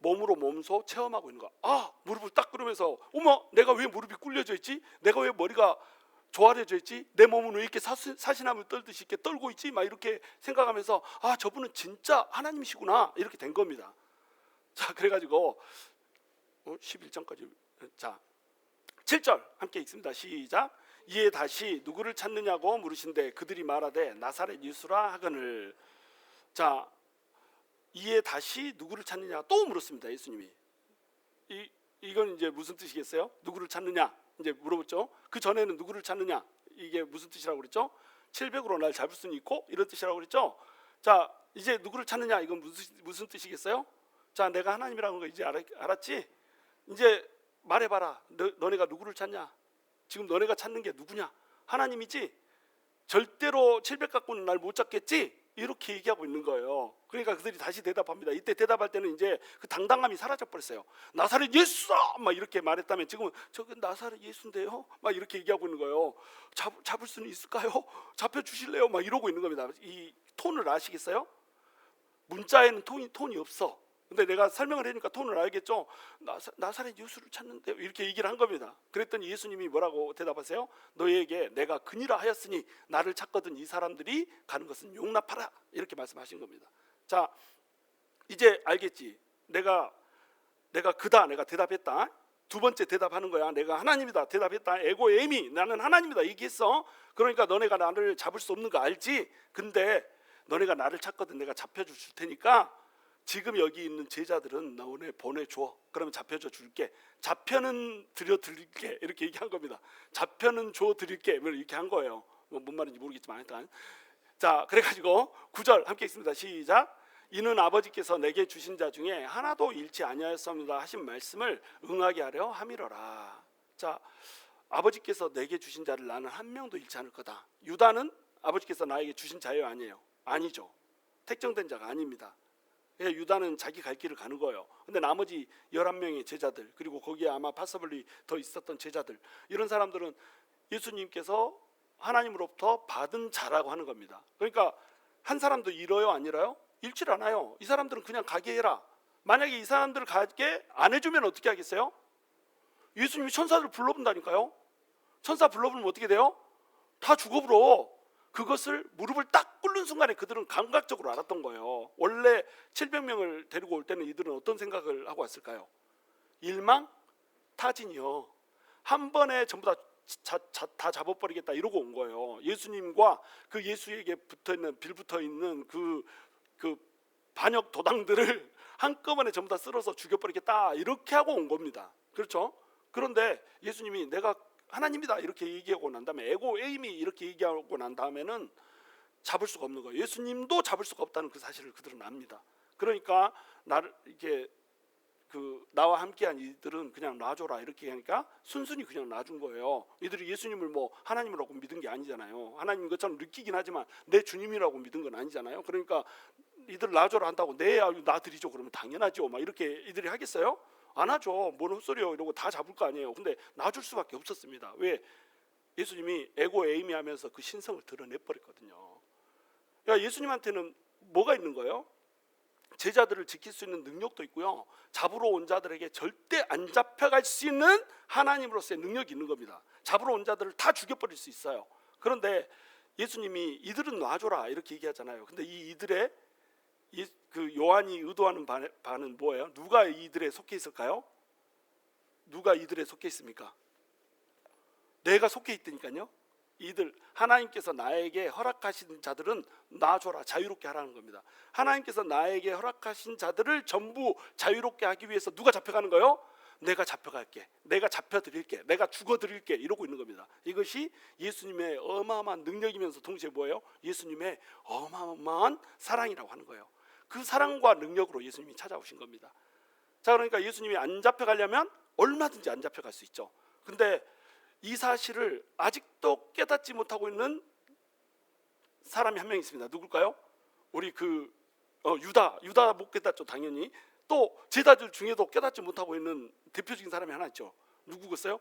몸으로 몸소 체험하고 있는 거야. 아, 무릎을 딱 꿇으면서 어머, 내가 왜 무릎이 꿇려져 있지? 내가 왜 머리가 조아려져 있지? 내 몸은 왜 이렇게 사시나무 떨듯이 이렇게 떨고 있지? 막 이렇게 생각하면서 아, 저분은 진짜 하나님이시구나 이렇게 된 겁니다. 자, 그래가지고 11절까지 자 7절 함께 읽습니다. 시작. 이에 다시 누구를 찾느냐고 물으신데 그들이 말하되 나사렛 예수라 하거늘. 자, 이에 다시 누구를 찾느냐 또 물었습니다. 예수님이. 이건 이제 무슨 뜻이겠어요? 누구를 찾느냐 이제 물어봤죠. 그 전에는 누구를 찾느냐 이게 무슨 뜻이라고 그랬죠? 700으로 날 잡을 수는 있고 이런 뜻이라고 그랬죠. 자, 이제 누구를 찾느냐 이건 무슨 뜻이겠어요? 자, 내가 하나님이라는 거 이제 알았지? 이제 말해봐라. 너네가 누구를 찾냐? 지금 너네가 찾는 게 누구냐? 하나님이지? 절대로 700 갖고는 날 못 찾겠지? 이렇게 얘기하고 있는 거예요. 그러니까 그들이 다시 대답합니다. 이때 대답할 때는 이제 그 당당함이 사라져 버렸어요. 나사렛 예수다! 막 이렇게 말했다면 지금은 저기 나사렛 예수인데요? 막 이렇게 얘기하고 있는 거예요. 잡을 수는 있을까요? 잡혀주실래요? 막 이러고 있는 겁니다. 이 톤을 아시겠어요? 문자에는 톤이 없어. 근데 내가 설명을 하니까 톤을 알겠죠. 나사렛 예수를 찾는데 이렇게 얘기를 한 겁니다. 그랬더니 예수님이 뭐라고 대답하세요? 너희에게 내가 그니라 하였으니 나를 찾거든 이 사람들이 가는 것은 용납하라 이렇게 말씀하신 겁니다. 자, 이제 알겠지. 내가 그다 내가 대답했다. 두 번째 대답하는 거야. 내가 하나님이다 대답했다. 에고 에미 나는 하나님이다 얘기했어. 그러니까 너네가 나를 잡을 수 없는 거 알지? 근데 너네가 나를 찾거든 내가 잡혀줄 테니까 지금 여기 있는 제자들은 너네 보내줘. 그러면 잡혀줘 줄게. 잡혀는 드릴게. 이렇게 얘기한 겁니다. 잡혀는 줘 드릴게. 이렇게 한 거예요. 뭔 말인지 모르겠지만 일단 자, 그래가지고 9절 함께 읽습니다. 시작. 이는 아버지께서 내게 주신 자 중에 하나도 잃지 아니하였습니다 하신 말씀을 응하게 하려 함이로라. 자, 아버지께서 내게 주신 자를 나는 한 명도 잃지 않을 거다. 유다는 아버지께서 나에게 주신 자예요 아니에요? 아니죠. 택정된 자가 아닙니다. 유다는 자기 갈 길을 가는 거예요. 근데 나머지 11명의 제자들 그리고 거기에 아마 파서블리 더 있었던 제자들 이런 사람들은 예수님께서 하나님으로부터 받은 자라고 하는 겁니다. 그러니까 한 사람도 잃어요 안 잃어요? 잃질 않아요. 이 사람들은 그냥 가게 해라. 만약에 이 사람들을 가게 안 해주면 어떻게 하겠어요? 예수님이 천사들을 불러본다니까요. 천사 불러보면 어떻게 돼요? 다 죽어버려. 그것을 무릎을 딱 꿇는 순간에 그들은 감각적으로 알았던 거예요. 원래 700명을 데리고 올 때는 이들은 어떤 생각을 하고 왔을까요? 일망타진이요. 한 번에 전부 다 잡아버리겠다 이러고 온 거예요. 예수님과 그 예수에게 빌붙어 있는 그 반역 도당들을 한꺼번에 전부 다 쓸어서 죽여버리겠다 이렇게 하고 온 겁니다. 그렇죠? 그런데 예수님이 내가 하나님이다 이렇게 얘기하고 난 다음에 에고 에임이 이렇게 얘기하고 난 다음에는 잡을 수가 없는 거예요. 예수님도 잡을 수가 없다는 그 사실을 그들은 압니다. 그러니까 나를 이렇게 나와 함께한 이들은 그냥 놔줘라 이렇게 하니까 순순히 그냥 놔준 거예요. 이들이 예수님을 뭐 하나님이라고 믿은 게 아니잖아요. 하나님인 것처럼 느끼긴 하지만 내 주님이라고 믿은 건 아니잖아요. 그러니까 이들 놔줘라 한다고 네 놔드리죠 그러면 당연하죠. 막 이렇게 이들이 하겠어요? 안 하죠. 뭔 헛소리요 이러고 다 잡을 거 아니에요. 근데 놔줄 수밖에 없었습니다. 왜? 예수님이 에고 에이미 하면서 그 신성을 드러내버렸거든요. 그러니까 예수님한테는 뭐가 있는 거예요? 제자들을 지킬 수 있는 능력도 있고요. 잡으러 온 자들에게 절대 안 잡혀갈 수 있는 하나님으로서의 능력이 있는 겁니다. 잡으러 온 자들을 다 죽여버릴 수 있어요. 그런데 예수님이 이들은 놔줘라 이렇게 얘기하잖아요. 근데 이들의 그 요한이 의도하는 바는 뭐예요? 누가 이들에 속해 있을까요? 누가 이들에 속해 있습니까? 내가 속해 있다니까요. 이들 하나님께서 나에게 허락하신 자들은 놔줘라, 자유롭게 하라는 겁니다. 하나님께서 나에게 허락하신 자들을 전부 자유롭게 하기 위해서 누가 잡혀가는 거예요? 내가 잡혀갈게, 내가 잡혀드릴게, 내가 죽어드릴게, 이러고 있는 겁니다. 이것이 예수님의 어마어마한 능력이면서 동시에 뭐예요? 예수님의 어마어마한 사랑이라고 하는 거예요. 그 사랑과 능력으로 예수님이 찾아오신 겁니다. 자, 그러니까 예수님이 안 잡혀가려면 얼마든지 안 잡혀갈 수 있죠. 근데 이 사실을 아직도 깨닫지 못하고 있는 사람이 한 명 있습니다. 누굴까요? 우리 유다 못 깨닫죠, 당연히. 또 제자들 중에도 깨닫지 못하고 있는 대표적인 사람이 하나 있죠. 누구겠어요?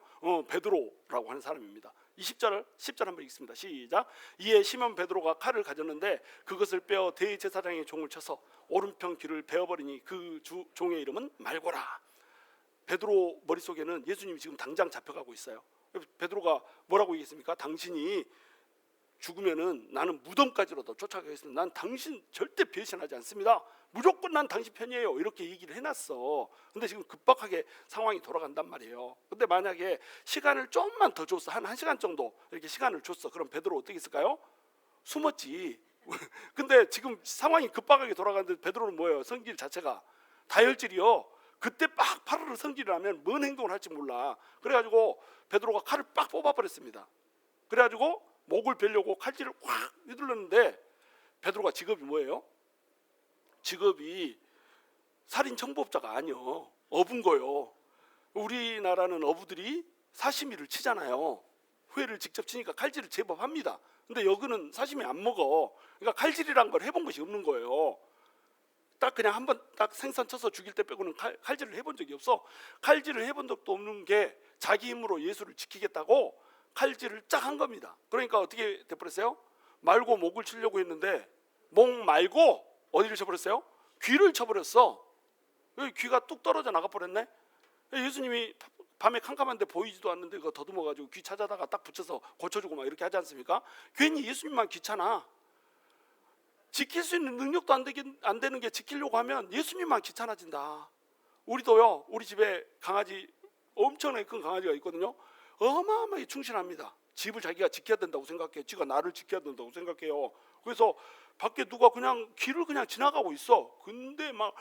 베드로라고 하는 사람입니다. 10절 한번 읽습니다. 시작. 이에 시몬 베드로가 칼을 가졌는데 그것을 빼어 대제사장의 종을 쳐서 오른편 귀를 베어버리니 그 종의 이름은 말고라. 베드로 머릿속에는 예수님이 지금 당장 잡혀가고 있어요. 베드로가 뭐라고 얘기했습니까? 당신이 죽으면은 나는 무덤까지라도 쫓아가겠습니다. 난 당신 절대 배신하지 않습니다. 무조건 난 당신 편이에요. 이렇게 얘기를 해놨어. 근데 지금 급박하게 상황이 돌아간단 말이에요. 근데 만약에 시간을 좀만 더 줬어, 한 1시간 정도 이렇게 시간을 줬어, 그럼 베드로 어떻게 했을까요? 숨었지. 근데 지금 상황이 급박하게 돌아가는데 베드로는 뭐예요? 성질 자체가 다혈질이요. 그때 빡 파르르 성질을 하면 뭔 행동을 할지 몰라. 그래가지고 베드로가 칼을 빡 뽑아버렸습니다. 그래가지고 목을 베려고 칼질을 확 휘둘렀는데, 베드로가 직업이 뭐예요? 직업이 살인 청부업자가 아니요, 어부인 거요. 우리나라는 어부들이 사시미를 치잖아요. 회를 직접 치니까 칼질을 제법 합니다. 근데 여기는 사시미 안 먹어. 그러니까 칼질이란 걸 해본 것이 없는 거예요. 딱 그냥 한번 딱 생선 쳐서 죽일 때 빼고는 칼질을 해본 적이 없어. 칼질을 해본 적도 없는 게 자기 힘으로 예수를 지키겠다고 칼질을 쫙 한 겁니다. 그러니까 어떻게 돼버렸어요? 말고 목을 치려고 했는데 목 말고 어디를 쳐버렸어요? 귀를 쳐버렸어. 귀가 뚝 떨어져 나가버렸네. 예수님이 밤에 캄캄한데 보이지도 않는데 그거 더듬어가지고 귀 찾아다가 딱 붙여서 고쳐주고 막 이렇게 하지 않습니까? 괜히 예수님만 귀찮아. 지킬 수 있는 능력도 안 되는 게 지키려고 하면 예수님만 귀찮아진다. 우리도요, 우리 집에 강아지, 엄청나게 큰 강아지가 있거든요. 어마어마하게 충실합니다. 집을 자기가 지켜야 된다고 생각해. 지가 나를 지켜야 된다고 생각해요. 그래서 밖에 누가 그냥 길을 그냥 지나가고 있어. 근데 막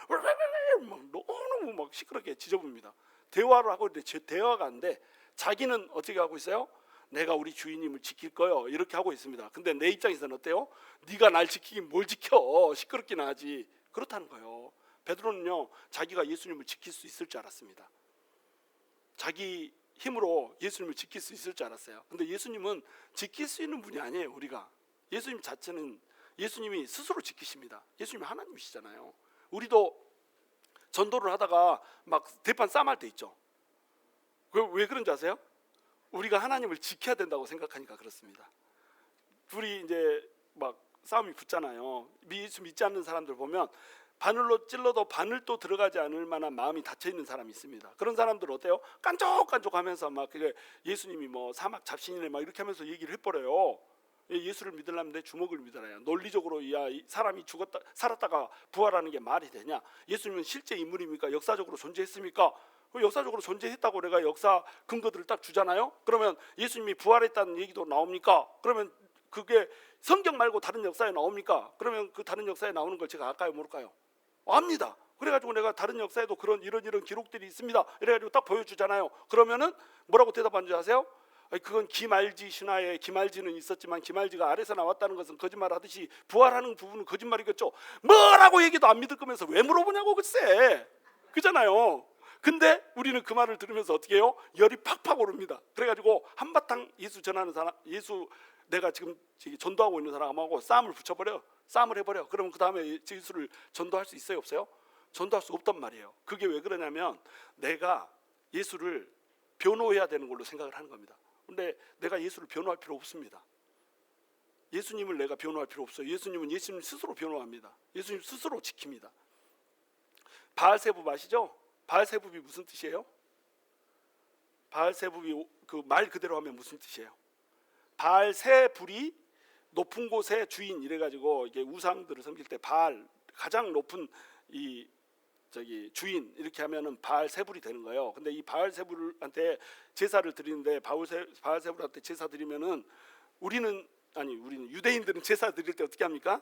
너무 막 시끄럽게 짖어봅니다. 대화를 하고 있는데 대화가 안 돼. 자기는 어떻게 하고 있어요? 내가 우리 주인님을 지킬 거요, 이렇게 하고 있습니다. 근데 내 입장에서는 어때요? 네가 날 지키긴 뭘 지켜, 시끄럽긴 하지. 그렇다는 거예요. 베드로는요, 자기가 예수님을 지킬 수 있을 줄 알았습니다. 자기 힘으로 예수님을 지킬 수 있을 줄 알았어요. 근데 예수님은 지킬 수 있는 분이 아니에요. 우리가 예수님 자체는 예수님이 스스로 지키십니다. 예수님이 하나님이시잖아요. 우리도 전도를 하다가 막 대판 싸움할 때 있죠. 왜 그런지 아세요? 우리가 하나님을 지켜야 된다고 생각하니까 그렇습니다. 둘이 이제 막 싸움이 붙잖아요. 예수 믿지 않는 사람들 보면 바늘로 찔러도 바늘도 들어가지 않을 만한 마음이 닫혀 있는 사람이 있습니다. 그런 사람들 어때요? 깐족깐족하면서 막 그게 예수님이 뭐 사막 잡신이네 막 이렇게 하면서 얘기를 해버려요. 예수를 믿으려면 내 주먹을 믿어라야. 논리적으로 이 사람이 살았다가 부활하는 게 말이 되냐? 예수님은 실제 인물입니까? 역사적으로 존재했습니까? 역사적으로 존재했다고 내가 역사 근거들을 딱 주잖아요. 그러면 예수님이 부활했다는 얘기도 나옵니까? 그러면 그게 성경 말고 다른 역사에 나옵니까? 그러면 그 다른 역사에 나오는 걸 제가 알까요, 모를까요? 압니다. 그래가지고 내가 다른 역사에도 이런 기록들이 있습니다, 이래가지고 딱 보여주잖아요. 그러면은 뭐라고 대답하는지 아세요? 그건 기말지 신화에 기말지는 있었지만 기말지가 아래서 나왔다는 것은 거짓말하듯이 부활하는 부분은 거짓말이겠죠. 뭐라고 얘기도 안 믿을 거면서 왜 물어보냐고. 글쎄, 그잖아요. 근데 우리는 그 말을 들으면서 어떻게 해요? 열이 팍팍 오릅니다. 그래가지고 한바탕 예수 전하는 사람, 예수 내가 지금 전도하고 있는 사람하고 싸움을 붙여버려, 싸움을 해버려. 그러면 그 다음에 예수를 전도할 수 있어요, 없어요? 전도할 수 없단 말이에요. 그게 왜 그러냐면 내가 예수를 변호해야 되는 걸로 생각을 하는 겁니다. 근데 내가 예수를 변호할 필요 없습니다. 예수님을 내가 변호할 필요 없어요. 예수님은 예수님 스스로 변호합니다. 예수님 스스로 지킵니다. 바알세붑 아시죠? 바알세붑이 무슨 뜻이에요? 바알세붑이 그 말 그대로 하면 무슨 뜻이에요? 바알세불이 높은 곳의 주인, 이래가지고 이게 우상들을 섬길 때 바알, 가장 높은 이 주인, 이렇게 하면은 바알세불이 되는 거예요. 근데 이 바알세불한테 제사를 드리는데 바알세불한테 제사 드리면은 우리는 유대인들은 제사 드릴 때 어떻게 합니까?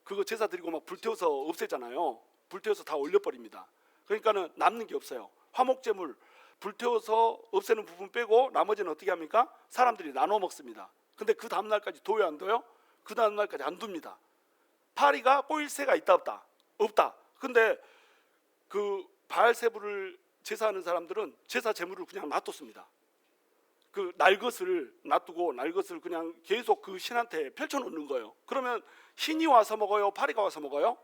그거 제사 드리고 막 불태워서 없애잖아요. 불태워서 다 올려버립니다. 그러니까는 남는 게 없어요. 화목제물 불태워서 없애는 부분 빼고 나머지는 어떻게 합니까? 사람들이 나눠 먹습니다. 근데 그 다음 날까지 둬요, 안 둬요? 그 다음 날까지 안 둡니다. 파리가 꼬일 새가 있다 없다? 없다. 근데 그 바알세불을 제사하는 사람들은 제사 제물을 그냥 놔뒀습니다. 그 날 것을 놔두고 날 것을 그냥 계속 그 신한테 펼쳐놓는 거예요. 그러면 신이 와서 먹어요? 파리가 와서 먹어요?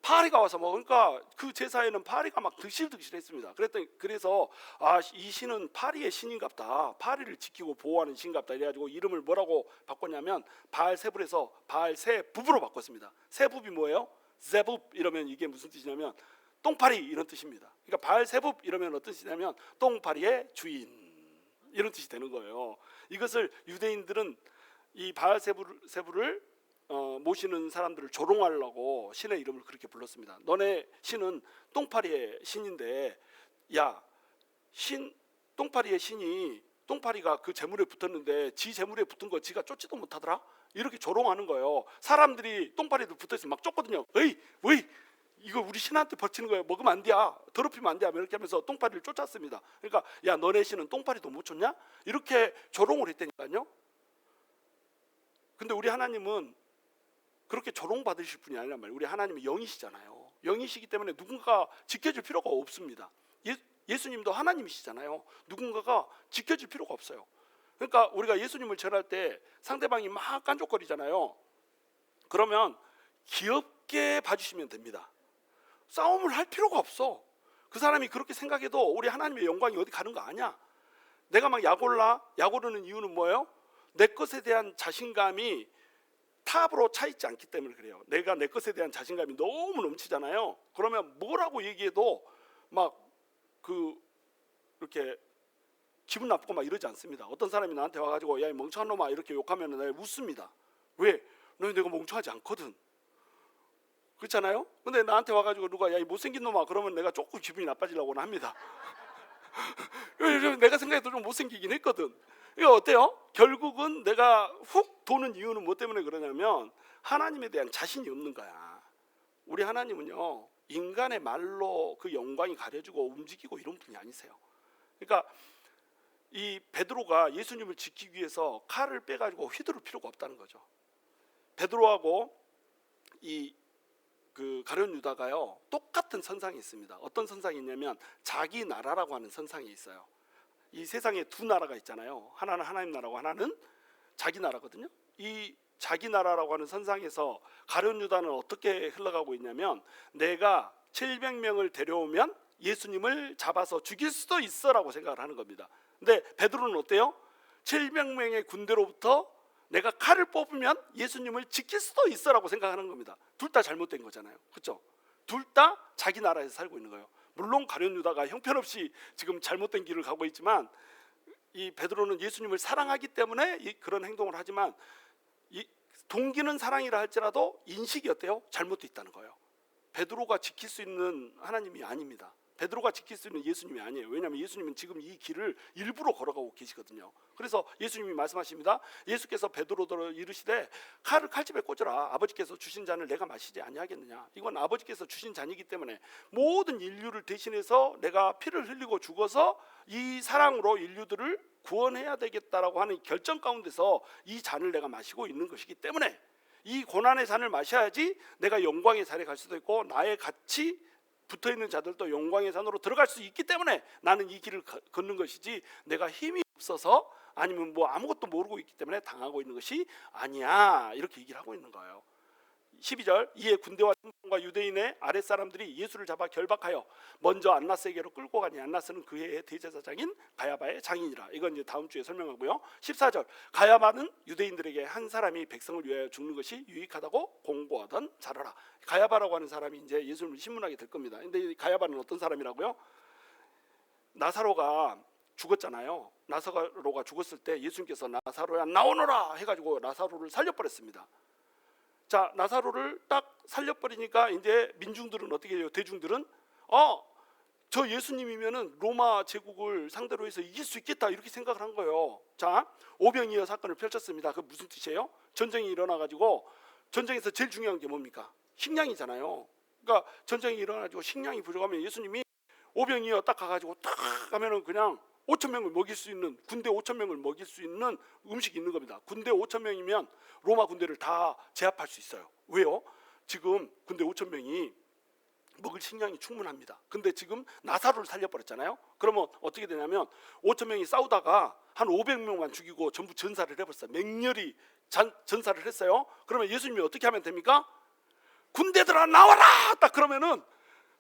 파리가 와서 먹으니까 그 제사에는 파리가 막 득실득실했습니다. 그래서 이 신은 파리의 신인갑다. 파리를 지키고 보호하는 신갑다. 이래가지고 이름을 뭐라고 바꿨냐면 바알세불에서 바알세붑으로 바꿨습니다. 세붑이 뭐예요? 제붑 이러면 이게 무슨 뜻이냐면 똥파리 이런 뜻입니다. 그러니까 바알세붑 이러면 어떤 뜻이냐면 똥파리의 주인 이런 뜻이 되는 거예요. 이것을 유대인들은 이 바알세붑을 모시는 사람들을 조롱하려고 신의 이름을 그렇게 불렀습니다. 너네 신은 똥파리의 신인데, 야, 똥파리의 신이 똥파리가 그 재물에 붙었는데 지 재물에 붙은 거 지가 쫓지도 못하더라? 이렇게 조롱하는 거예요. 사람들이 똥파리도 붙어있으면 막 쫓거든요. 에이, 왜? 이거 우리 신한테 버치는 거야. 먹으면 안 돼. 더럽히면 안 돼. 이렇게 하면서 똥파리를 쫓았습니다. 그러니까 야, 너네 신은 똥파리도 못 쫓냐? 이렇게 조롱을 했다니까요. 근데 우리 하나님은 그렇게 조롱받으실 분이 아니란 말이에요. 우리 하나님은 영이시잖아요. 영이시기 때문에 누군가가 지켜줄 필요가 없습니다. 예수님도 하나님이시잖아요. 누군가가 지켜줄 필요가 없어요. 그러니까 우리가 예수님을 절할 때 상대방이 막 깐족거리잖아요. 그러면 귀엽게 봐주시면 됩니다. 싸움을 할 필요가 없어. 그 사람이 그렇게 생각해도 우리 하나님의 영광이 어디 가는 거 아니야. 내가 막 약오르는 이유는 뭐예요? 내 것에 대한 자신감이 탑으로 차 있지 않기 때문에 그래요. 내가 내 것에 대한 자신감이 너무 넘치잖아요. 그러면 뭐라고 얘기해도 막 이렇게 기분 나쁘고 막 이러지 않습니다. 어떤 사람이 나한테 와가지고 야, 이 멍청한 놈아 이렇게 욕하면 내가 웃습니다. 왜? 너 내가 멍청하지 않거든. 그렇잖아요? 근데 나한테 와가지고 누가 야, 이 못생긴 놈아 그러면 내가 조금 기분이 나빠지려고는 합니다. 내가 생각해도 좀 못생기긴 했거든. 이거 어때요? 결국은 내가 훅 도는 이유는 뭐 때문에 그러냐면 하나님에 대한 자신이 없는 거야. 우리 하나님은요, 인간의 말로 그 영광이 가려지고 움직이고 이런 분이 아니세요. 그러니까 이 베드로가 예수님을 지키기 위해서 칼을 빼가지고 휘두를 필요가 없다는 거죠. 베드로하고 그 가룟 유다가요, 똑같은 선상이 있습니다. 어떤 선상이 있냐면 자기 나라라고 하는 선상이 있어요. 이 세상에 두 나라가 있잖아요. 하나는 하나님 나라고 하나는 자기 나라거든요. 이 자기 나라라고 하는 선상에서 가룟 유다는 어떻게 흘러가고 있냐면 내가 700명을 데려오면 예수님을 잡아서 죽일 수도 있어라고 생각을 하는 겁니다. 근데 베드로는 어때요? 700명의 군대로부터 내가 칼을 뽑으면 예수님을 지킬 수도 있어라고 생각하는 겁니다. 둘 다 잘못된 거잖아요. 그렇죠? 둘 다 자기 나라에서 살고 있는 거예요. 물론 가룟 유다가 형편없이 지금 잘못된 길을 가고 있지만 이 베드로는 예수님을 사랑하기 때문에 그런 행동을 하지만 이 동기는 사랑이라 할지라도 인식이 어때요? 잘못돼 있다는 거예요. 베드로가 지킬 수 있는 하나님이 아닙니다. 베드로가 지킬 수 있는 예수님이 아니에요. 왜냐하면 예수님은 지금 이 길을 일부러 걸어가고 계시거든요. 그래서 예수님이 말씀하십니다. 예수께서 베드로를 이르시되 칼을 칼집에 꽂으라. 아버지께서 주신 잔을 내가 마시지 아니하겠느냐. 이건 아버지께서 주신 잔이기 때문에 모든 인류를 대신해서 내가 피를 흘리고 죽어서 이 사랑으로 인류들을 구원해야 되겠다라고 하는 결정 가운데서 이 잔을 내가 마시고 있는 것이기 때문에 이 고난의 잔을 마셔야지 내가 영광의 잔에 갈 수도 있고 나의 같이 붙어있는 자들도 영광의 산으로 들어갈 수 있기 때문에 나는 이 길을 걷는 것이지 내가 힘이 없어서 아니면 뭐 아무것도 모르고 있기 때문에 당하고 있는 것이 아니야. 이렇게 얘기를 하고 있는 거예요. 12절 이에 군대와 청년과 유대인의 아랫사람들이 예수를 잡아 결박하여 먼저 안나스에게로 끌고 가니 안나스는 그 해의 대제사장인 가야바의 장인이라. 이건 이제 다음 주에 설명하고요. 14절 가야바는 유대인들에게 한 사람이 백성을 위하여 죽는 것이 유익하다고 공고하던 자라라. 가야바라고 하는 사람이 이제 예수님을 신문하게 될 겁니다. 근데 가야바는 어떤 사람이라고요? 나사로가 죽었잖아요. 나사로가 죽었을 때 예수님께서 나사로야 나오너라 해가지고 나사로를 살려버렸습니다. 자, 나사로를 딱 살려버리니까 이제 민중들은 어떻게 해요? 대중들은 저 예수님이면은 로마 제국을 상대로 해서 이길 수 있겠다 이렇게 생각을 한 거예요. 자, 오병이어 사건을 펼쳤습니다. 그 무슨 뜻이에요? 전쟁이 일어나 가지고 전쟁에서 제일 중요한 게 뭡니까? 식량이잖아요. 그러니까 전쟁이 일어나 가지고 식량이 부족하면 예수님이 오병이어 딱 가가지고 딱 가면은 그냥 5천 명을 먹일 수 있는, 군대 5천 명을 먹일 수 있는 음식이 있는 겁니다. 군대 5천 명이면 로마 군대를 다 제압할 수 있어요. 왜요? 지금 군대 5천 명이 먹을 식량이 충분합니다. 근데 지금 나사로를 살려버렸잖아요. 그러면 어떻게 되냐면 5천 명이 싸우다가 한 500명만 죽이고 전부 전사를 해버렸어요. 맹렬히 전사를 했어요. 그러면 예수님이 어떻게 하면 됩니까? 군대들아 나와라! 딱 그러면은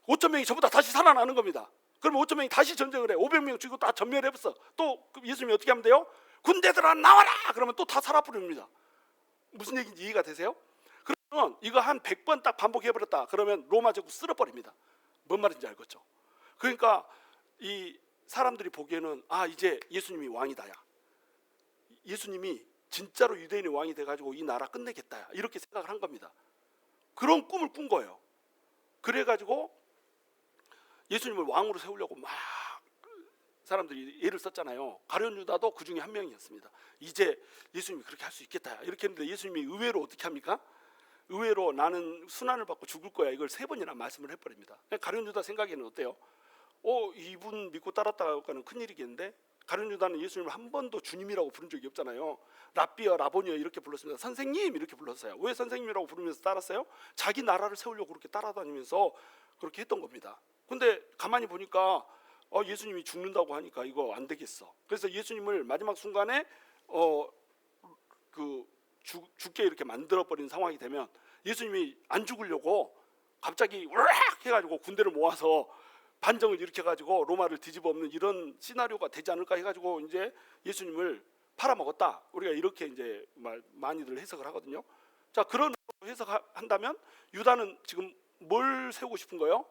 5천 명이 전부 다 다시 살아나는 겁니다. 그러면 5천 명이 다시 전쟁을 해. 500명 죽이고 다 전멸해버렸어. 또 예수님이 어떻게 하면 돼요? 군대들아 나와라! 그러면 또 다 살아버립니다. 무슨 얘기인지 이해가 되세요? 그러면 이거 한 100번 딱 반복해버렸다. 그러면 로마 제국 쓸어버립니다. 뭔 말인지 알겠죠? 그러니까 이 사람들이 보기에는 아 이제 예수님이 왕이다야. 예수님이 진짜로 유대인의 왕이 돼가지고 이 나라 끝내겠다야. 이렇게 생각을 한 겁니다. 그런 꿈을 꾼 거예요. 그래가지고 예수님을 왕으로 세우려고 막 사람들이 애를 썼잖아요. 가룟 유다도 그 중에 한 명이었습니다. 이제 예수님이 그렇게 할 수 있겠다 이렇게 했는데 예수님이 의외로 어떻게 합니까? 의외로 나는 순환을 받고 죽을 거야 이걸 3번이나 말씀을 해버립니다. 가룟 유다 생각에는 어때요? 이분 믿고 따랐다가는 큰일이겠는데 가룟 유다는 예수님을 한 번도 주님이라고 부른 적이 없잖아요. 랍비어 라보니어 이렇게 불렀습니다. 선생님 이렇게 불렀어요. 왜 선생님이라고 부르면서 따랐어요? 자기 나라를 세우려고 그렇게 따라다니면서 그렇게 했던 겁니다. 근데 가만히 보니까 예수님이 죽는다고 하니까 이거 안 되겠어. 그래서 예수님을 마지막 순간에 죽게 이렇게 만들어버린 상황이 되면 예수님이 안 죽으려고 갑자기 으악 해가지고 군대를 모아서 반정을 일으켜가지고 로마를 뒤집어 엎는 이런 시나리오가 되지 않을까 해가지고 이제 예수님을 팔아먹었다. 우리가 이렇게 이제 많이들 해석을 하거든요. 자, 그런 해석한다면 유다는 지금 뭘 세우고 싶은 거예요?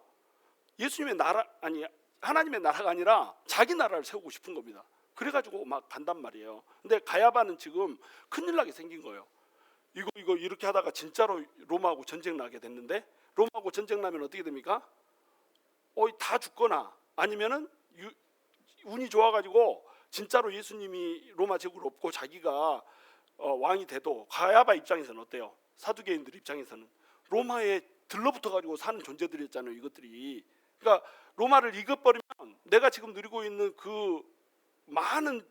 예수님의 나라 아니 하나님의 나라가 아니라 자기 나라를 세우고 싶은 겁니다. 그래가지고 막 간단 말이에요. 근데 가야바는 지금 큰일 나게 생긴 거예요. 이거 이렇게 하다가 진짜로 로마하고 전쟁 나게 됐는데 로마하고 전쟁 나면 어떻게 됩니까? 다 죽거나 아니면은 운이 좋아가지고 진짜로 예수님이 로마 제국을 엎고 자기가 왕이 돼도 가야바 입장에서는 어때요? 사두개인들 입장에서는 로마에 들러붙어 가지고 사는 존재들이었잖아요. 이것들이. 그러니까 로마를 이겨버리면 내가 지금 누리고 있는 그 많은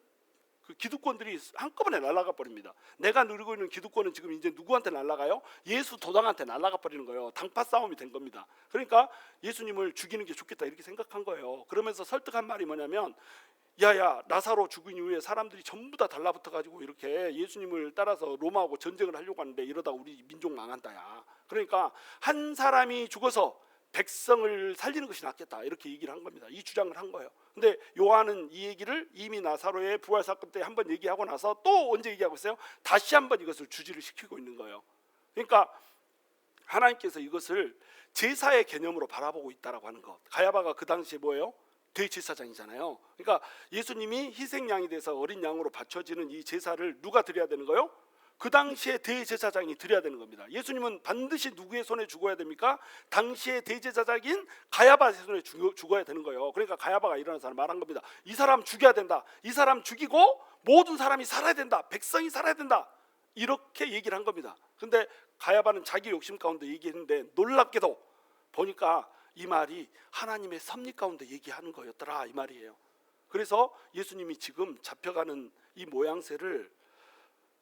그 기득권들이 한꺼번에 날아가 버립니다. 내가 누리고 있는 기득권은 지금 이제 누구한테 날아가요? 예수 도당한테 날아가 버리는 거예요. 당파 싸움이 된 겁니다. 그러니까 예수님을 죽이는 게 좋겠다 이렇게 생각한 거예요. 그러면서 설득한 말이 뭐냐면 야야 나사로 죽은 이후에 사람들이 전부 다 달라붙어 가지고 이렇게 예수님을 따라서 로마하고 전쟁을 하려고 하는데 이러다 우리 민족 망한다야. 그러니까 한 사람이 죽어서 백성을 살리는 것이 낫겠다 이렇게 얘기를 한 겁니다. 이 주장을 한 거예요. 근데 요한은 이 얘기를 이미 나사로의 부활 사건 때 한번 얘기하고 나서 또 언제 얘기하고 있어요? 다시 한번 이것을 주지를 시키고 있는 거예요. 그러니까 하나님께서 이것을 제사의 개념으로 바라보고 있다라고 하는 것. 가야바가 그 당시에 뭐예요? 대제사장이잖아요. 그러니까 예수님이 희생양이 돼서 어린 양으로 바쳐지는 이 제사를 누가 드려야 되는 거예요? 그 당시에 대제사장이 드려야 되는 겁니다. 예수님은 반드시 누구의 손에 죽어야 됩니까? 당시의 대제사장인 가야바의 손에 죽어야 되는 거예요. 그러니까 가야바가 일어나서 말한 겁니다. 이 사람 죽여야 된다. 이 사람 죽이고 모든 사람이 살아야 된다. 백성이 살아야 된다. 이렇게 얘기를 한 겁니다. 근데 가야바는 자기 욕심 가운데 얘기했는데 놀랍게도 보니까 이 말이 하나님의 섭리 가운데 얘기하는 거였더라 이 말이에요. 그래서 예수님이 지금 잡혀가는 이 모양새를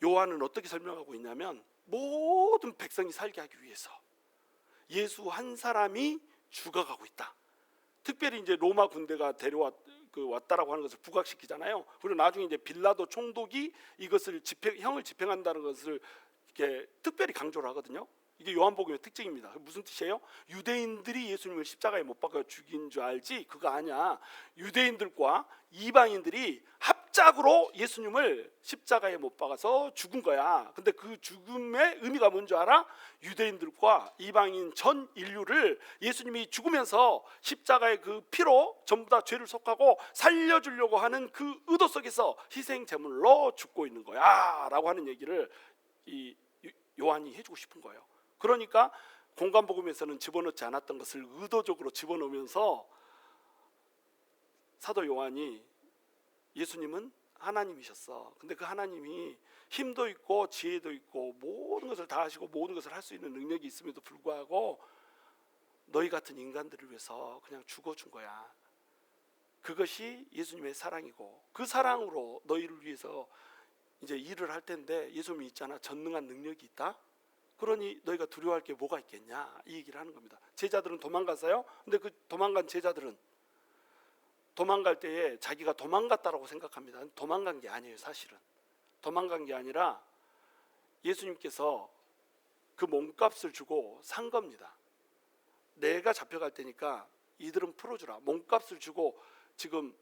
요한은 어떻게 설명하고 있냐면 모든 백성이 살게 하기 위해서 예수 한 사람이 죽어가고 있다. 특별히 이제 로마 군대가 왔다라고 하는 것을 부각시키잖아요. 그리고 나중에 이제 빌라도 총독이 이것을 형을 집행한다는 것을 이렇게 특별히 강조를 하거든요. 이게 요한복음의 특징입니다. 무슨 뜻이에요? 유대인들이 예수님을 십자가에 못 박아 죽인 줄 알지 그거 아니야. 유대인들과 이방인들이 합작으로 예수님을 십자가에 못 박아서 죽은 거야. 근데 그 죽음의 의미가 뭔지 알아? 유대인들과 이방인 전 인류를 예수님이 죽으면서 십자가의 그 피로 전부 다 죄를 속하고 살려주려고 하는 그 의도 속에서 희생 제물로 죽고 있는 거야 라고 하는 얘기를 이 요한이 해주고 싶은 거예요. 그러니까 공관복음에서는 집어넣지 않았던 것을 의도적으로 집어넣으면서 사도 요한이 예수님은 하나님이셨어. 근데 그 하나님이 힘도 있고 지혜도 있고 모든 것을 다 하시고 모든 것을 할 수 있는 능력이 있음에도 불구하고 너희 같은 인간들을 위해서 그냥 죽어준 거야. 그것이 예수님의 사랑이고 그 사랑으로 너희를 위해서 이제 일을 할 텐데 예수님이 있잖아. 전능한 능력이 있다. 그러니 너희가 두려워할 게 뭐가 있겠냐 이 얘기를 하는 겁니다. 제자들은 도망갔어요. 근데 그 도망간 제자들은 도망갈 때에 자기가 도망갔다라고 생각합니다. 도망간 게 아니에요. 사실은 도망간 게 아니라 예수님께서 그 몸값을 주고 산 겁니다. 내가 잡혀갈 테니까 이들은 풀어주라. 몸값을 주고 지금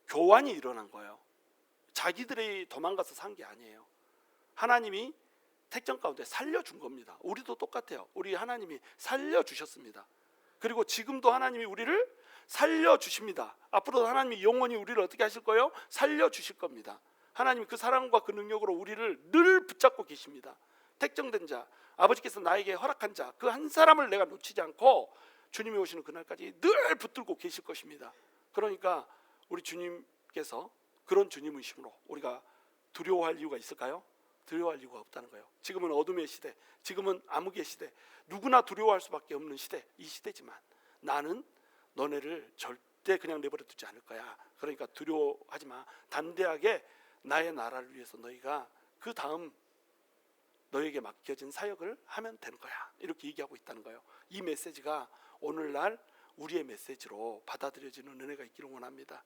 교환이 일어난 거예요. 자기들이 도망가서 산 게 아니에요. 하나님이 택정 가운데 살려준 겁니다. 우리도 똑같아요. 우리 하나님이 살려주셨습니다. 그리고 지금도 하나님이 우리를 살려주십니다. 앞으로도 하나님이 영원히 우리를 어떻게 하실 거예요? 살려주실 겁니다. 하나님이 그 사랑과 그 능력으로 우리를 늘 붙잡고 계십니다. 택정된 자, 아버지께서 나에게 허락한 자, 그 한 사람을 내가 놓치지 않고 주님이 오시는 그날까지 늘 붙들고 계실 것입니다. 그러니까 우리 주님께서 그런 주님이심으로 우리가 두려워할 이유가 있을까요? 두려워할 이유가 없다는 거예요. 지금은 어둠의 시대, 지금은 암흑의 시대, 누구나 두려워할 수밖에 없는 시대, 이 시대지만 나는 너네를 절대 그냥 내버려 두지 않을 거야. 그러니까 두려워하지 마. 담대하게 나의 나라를 위해서 너희가 그 다음 너에게 맡겨진 사역을 하면 되는 거야. 이렇게 얘기하고 있다는 거예요. 이 메시지가 오늘날 우리의 메시지로 받아들여지는 은혜가 있기를 원합니다.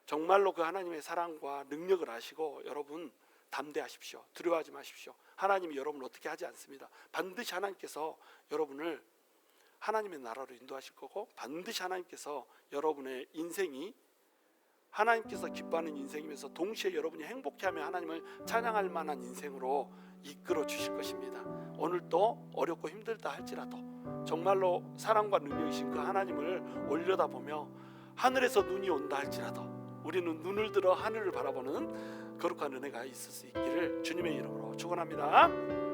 정말로 그 하나님의 사랑과 능력을 아시고 여러분 담대하십시오. 두려워하지 마십시오. 하나님이 여러분을 어떻게 하지 않습니다. 반드시 하나님께서 여러분을 하나님의 나라로 인도하실 거고 반드시 하나님께서 여러분의 인생이 하나님께서 기뻐하는 인생이면서 동시에 여러분이 행복해하며 하나님을 찬양할 만한 인생으로 이끌어 주실 것입니다. 오늘도 어렵고 힘들다 할지라도 정말로 사랑과 능력이신 그 하나님을 올려다보며 하늘에서 눈이 온다 할지라도 우리는 눈을 들어 하늘을 바라보는 거룩한 은혜가 있을 수 있기를 주님의 이름으로 축원합니다.